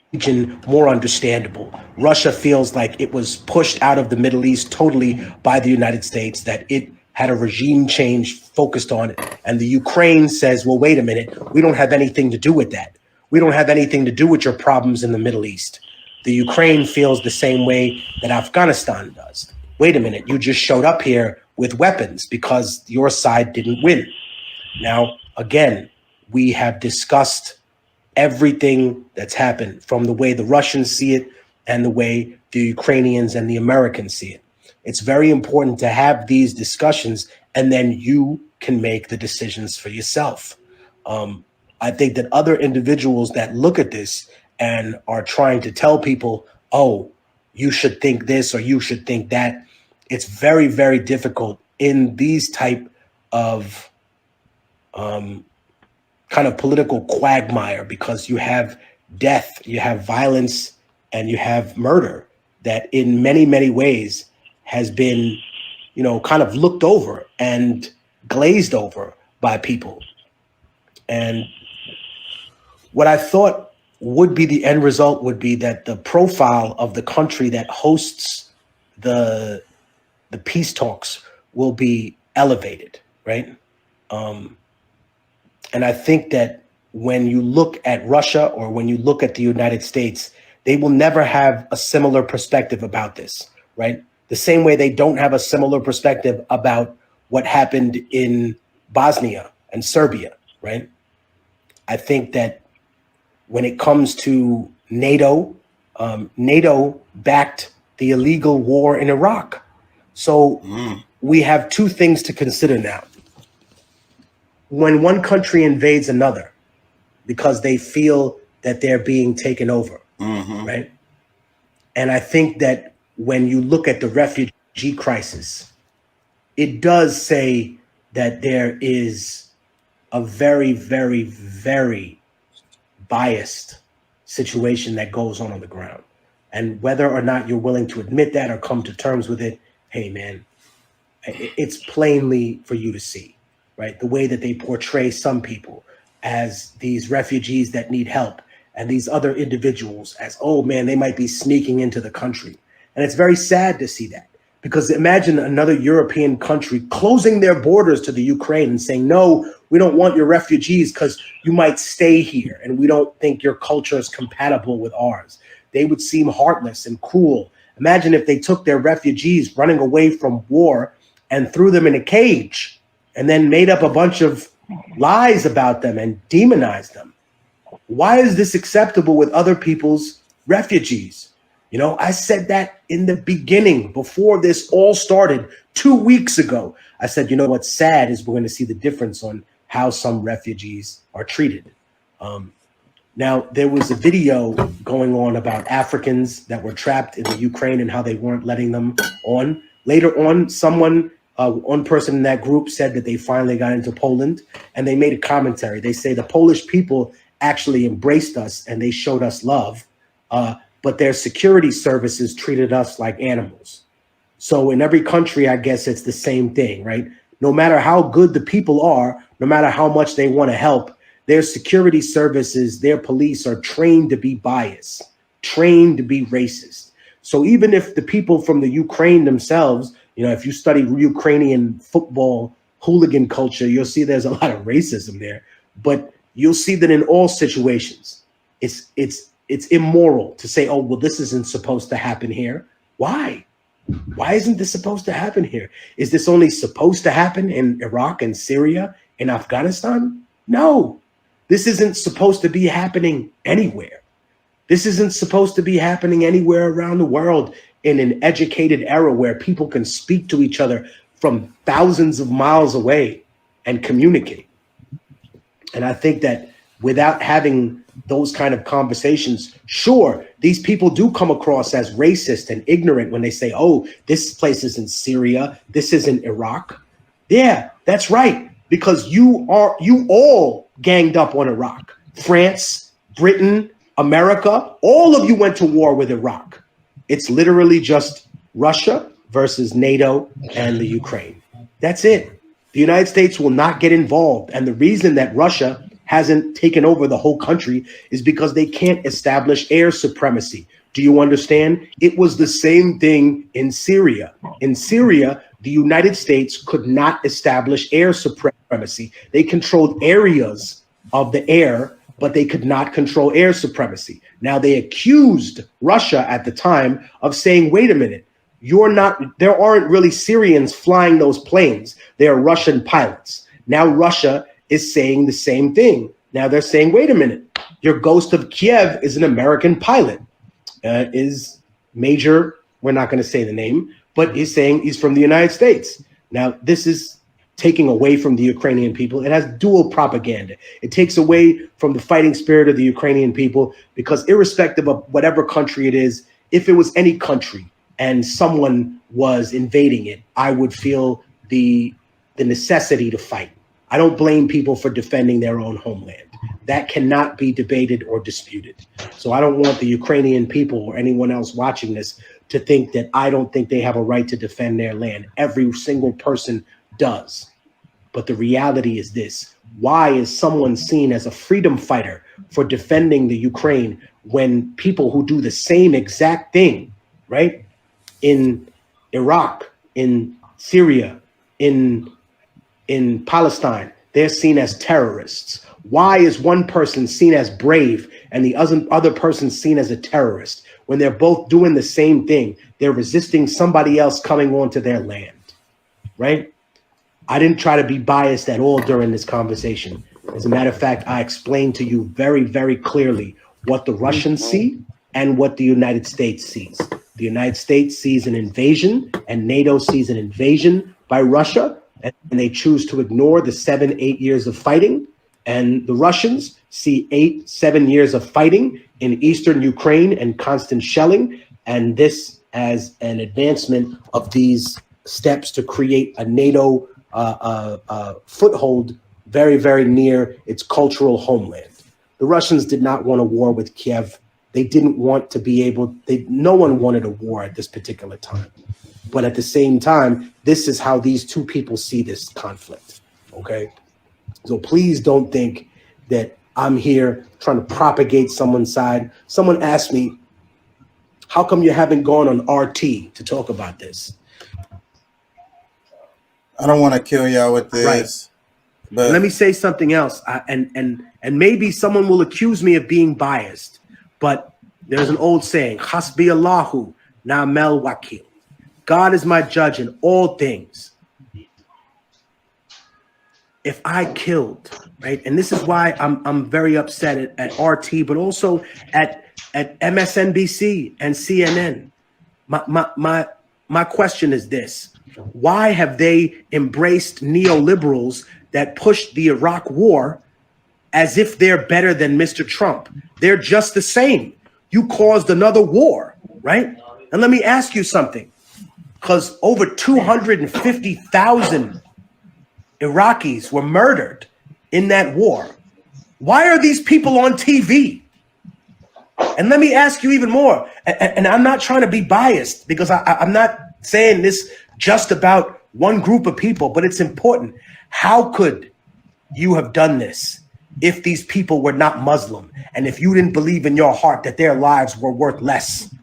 more understandable. Russia feels like it was pushed out of the Middle East totally by the United States, that it had a regime change focused on it. And the Ukraine says, well, wait a minute, we don't have anything to do with that. We don't have anything to do with your problems in the Middle East. The Ukraine feels the same way that Afghanistan does. Wait a minute, you just showed up here with weapons because your side didn't win. Now, again, we have discussed everything that's happened from the way the Russians see it and the way the Ukrainians and the Americans see it. It's very important to have these discussions, and then you can make the decisions for yourself. I think that other individuals that look at this and are trying to tell people, oh, you should think this or you should think that. It's very, very difficult in these type of kind of political quagmire, because you have death, you have violence, and you have murder that in many, many ways has been, kind of looked over and glazed over by people. And what I thought would be the end result would be that the profile of the country that hosts the peace talks will be elevated, right? And I think that when you look at Russia or when you look at the United States, they will never have a similar perspective about this, right? The same way they don't have a similar perspective about what happened in Bosnia and Serbia, right? I think that when it comes to NATO, NATO backed the illegal war in Iraq. So we have two things to consider now. When one country invades another because they feel that they're being taken over, right? And I think that when you look at the refugee crisis, it does say that there is a very, very, very biased situation that goes on the ground. And whether or not you're willing to admit that or come to terms with it, hey, man, it's plainly for you to see, right? The way that they portray some people as these refugees that need help and these other individuals as, oh, man, they might be sneaking into the country. And it's very sad to see that, because imagine another European country closing their borders to the Ukraine and saying, no, we don't want your refugees because you might stay here and we don't think your culture is compatible with ours. They would seem heartless and cruel. Imagine if they took their refugees running away from war and threw them in a cage and then made up a bunch of lies about them and demonized them. Why is this acceptable with other people's refugees? I said that in the beginning, before this all started 2 weeks ago. I said, what's sad is we're going to see the difference on how some refugees are treated. Now, there was a video going on about Africans that were trapped in the Ukraine and how they weren't letting them on. Later on, one person in that group said that they finally got into Poland, and they made a commentary. They say the Polish people actually embraced us and they showed us love, but their security services treated us like animals. So in every country, I guess it's the same thing, right? No matter how good the people are, no matter how much they want to help, their security services, their police are trained to be biased, trained to be racist. So even if the people from the Ukraine themselves, if you study Ukrainian football hooligan culture, you'll see there's a lot of racism there. But you'll see that in all situations, it's immoral to say, oh, well, this isn't supposed to happen here. Why? Why isn't this supposed to happen here? Is this only supposed to happen in Iraq and Syria and Afghanistan? No, this isn't supposed to be happening anywhere. This isn't supposed to be happening anywhere around the world in an educated era where people can speak to each other from thousands of miles away and communicate. And I think that without having those kind of conversations, sure, these people do come across as racist and ignorant when they say, oh, this place isn't Syria, this isn't Iraq. Yeah, that's right, because you all ganged up on Iraq. France, Britain, America, all of you went to war with Iraq. It's literally just Russia versus NATO and the Ukraine. That's it. The United States will not get involved. And the reason that Russia hasn't taken over the whole country is because they can't establish air supremacy. Do you understand? It was the same thing in Syria. In Syria, the United States could not establish air supremacy. They controlled areas of the air, but they could not control air supremacy. Now, they accused Russia at the time of saying, wait a minute, there aren't really Syrians flying those planes. They are Russian pilots. Now Russia is saying the same thing. Now they're saying, wait a minute, your Ghost of Kiev is an American pilot. Is Major, we're not going to say the name, but he's saying he's from the United States. Now, this is taking away from the Ukrainian people. It has dual propaganda. It takes away from the fighting spirit of the Ukrainian people, because irrespective of whatever country it is, if it was any country and someone was invading it, I would feel the necessity to fight. I don't blame people for defending their own homeland. That cannot be debated or disputed. So I don't want the Ukrainian people or anyone else watching this to think that I don't think they have a right to defend their land. Every single person does. But the reality is this: why is someone seen as a freedom fighter for defending the Ukraine when people who do the same exact thing, right, in Iraq, in Syria, in Palestine, they're seen as terrorists? Why is one person seen as brave and the other person seen as a terrorist when they're both doing the same thing? They're resisting somebody else coming onto their land, right? I didn't try to be biased at all during this conversation. As a matter of fact, I explained to you very, very clearly what the Russians see and what the United States sees. The United States sees an invasion, and NATO sees an invasion by Russia, and they choose to ignore the 7-8 years of fighting. And the Russians see 8-7 years of fighting in eastern Ukraine and constant shelling, and this as an advancement of these steps to create a NATO foothold very, very near its cultural homeland. The Russians did not want a war with Kiev. They didn't want to be able, no one wanted a war at this particular time. But at the same time, this is how these two people see this conflict, okay? So please don't think that I'm here trying to propagate someone's side. Someone asked me, how come you haven't gone on RT to talk about this? I don't want to kill y'all with this. Right. But let me say something else. And maybe someone will accuse me of being biased, but there's an old saying, Hasbi Allahu Na'mel Wakil. God is my judge in all things. If I killed, right, and this is why I'm very upset at RT, but also at MSNBC and CNN. My question is this: why have they embraced neoliberals that pushed the Iraq war as if they're better than Mr. Trump? They're just the same. You caused another war, right? And let me ask you something, because over 250,000 Iraqis were murdered in that war. Why are these people on TV? And let me ask you even more, and I'm not trying to be biased because I'm not saying this just about one group of people, but it's important. How could you have done this if these people were not Muslim and if you didn't believe in your heart that their lives were worth less?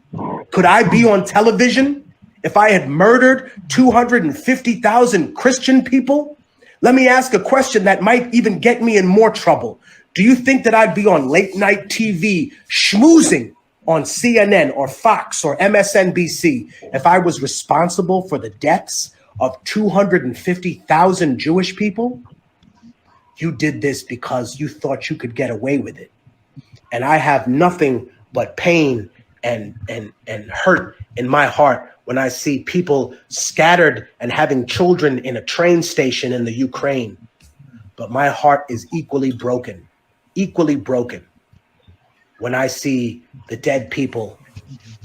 Could I be on television if I had murdered 250,000 Christian people? Let me ask a question that might even get me in more trouble. Do you think that I'd be on late night TV schmoozing on CNN or Fox or MSNBC if I was responsible for the deaths of 250,000 Jewish people? You did this because you thought you could get away with it. And I have nothing but pain and hurt in my heart when I see people scattered and having children in a train station in the Ukraine. But my heart is equally broken when I see the dead people,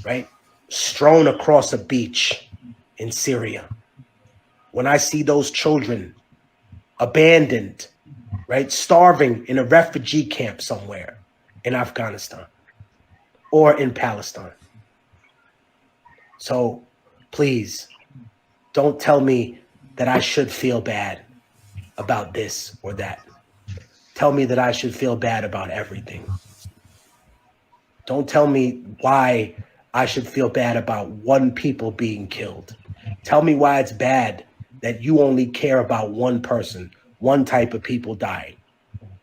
right, strewn across a beach in Syria. When I see those children abandoned, right, starving in a refugee camp somewhere in Afghanistan or in Palestine. So please don't tell me that I should feel bad about this or that. Tell me that I should feel bad about everything. Don't tell me why I should feel bad about one people being killed. Tell me why it's bad that you only care about one person, one type of people dying,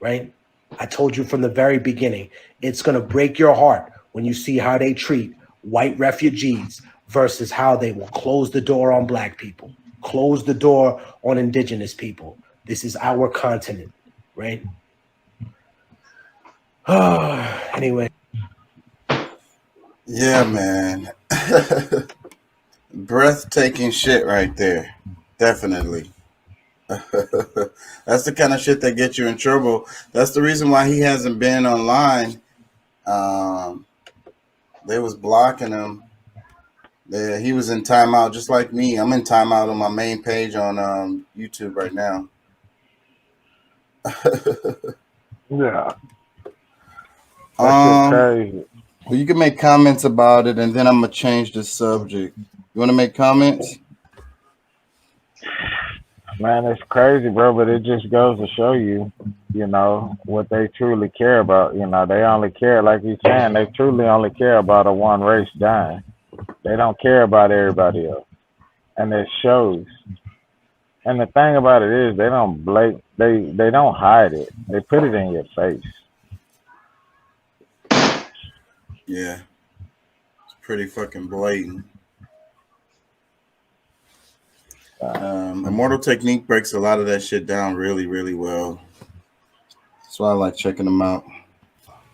right? I told you from the very beginning, it's going to break your heart when you see how they treat white refugees versus how they will close the door on black people, close the door on indigenous people. This is our continent, right? Anyway. yeah, man. Breathtaking shit right there. Definitely. That's the kind of shit that gets you in trouble. That's the reason why he hasn't been online. They was blocking him Yeah, he was in timeout just like me. I'm in timeout on my main page on YouTube right now. Yeah. That shit crazy. Well, you can make comments about it, and then I'm gonna change the subject. You want to make comments? Man, it's crazy, bro, but it just goes to show you, you know, what they truly care about. You know, they only care, like he's saying, they truly only care about a one race dying. They don't care about everybody else. And it shows. And the thing about it is they don't they don't hide it. They put it in your face. Yeah. It's pretty fucking blatant. Immortal Technique breaks a lot of that shit down really, really well. That's why I like checking them out.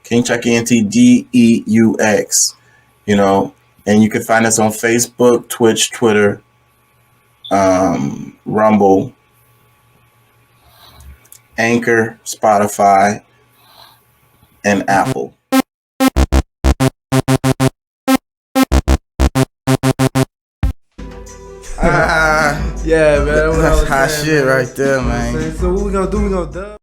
King Chaka Ent, Deux. You know, and you can find us on Facebook, Twitch, Twitter, Rumble, Anchor, Spotify, and Apple. Yeah, man. That's hot shit right there, man. So what we gonna do? We gonna dub.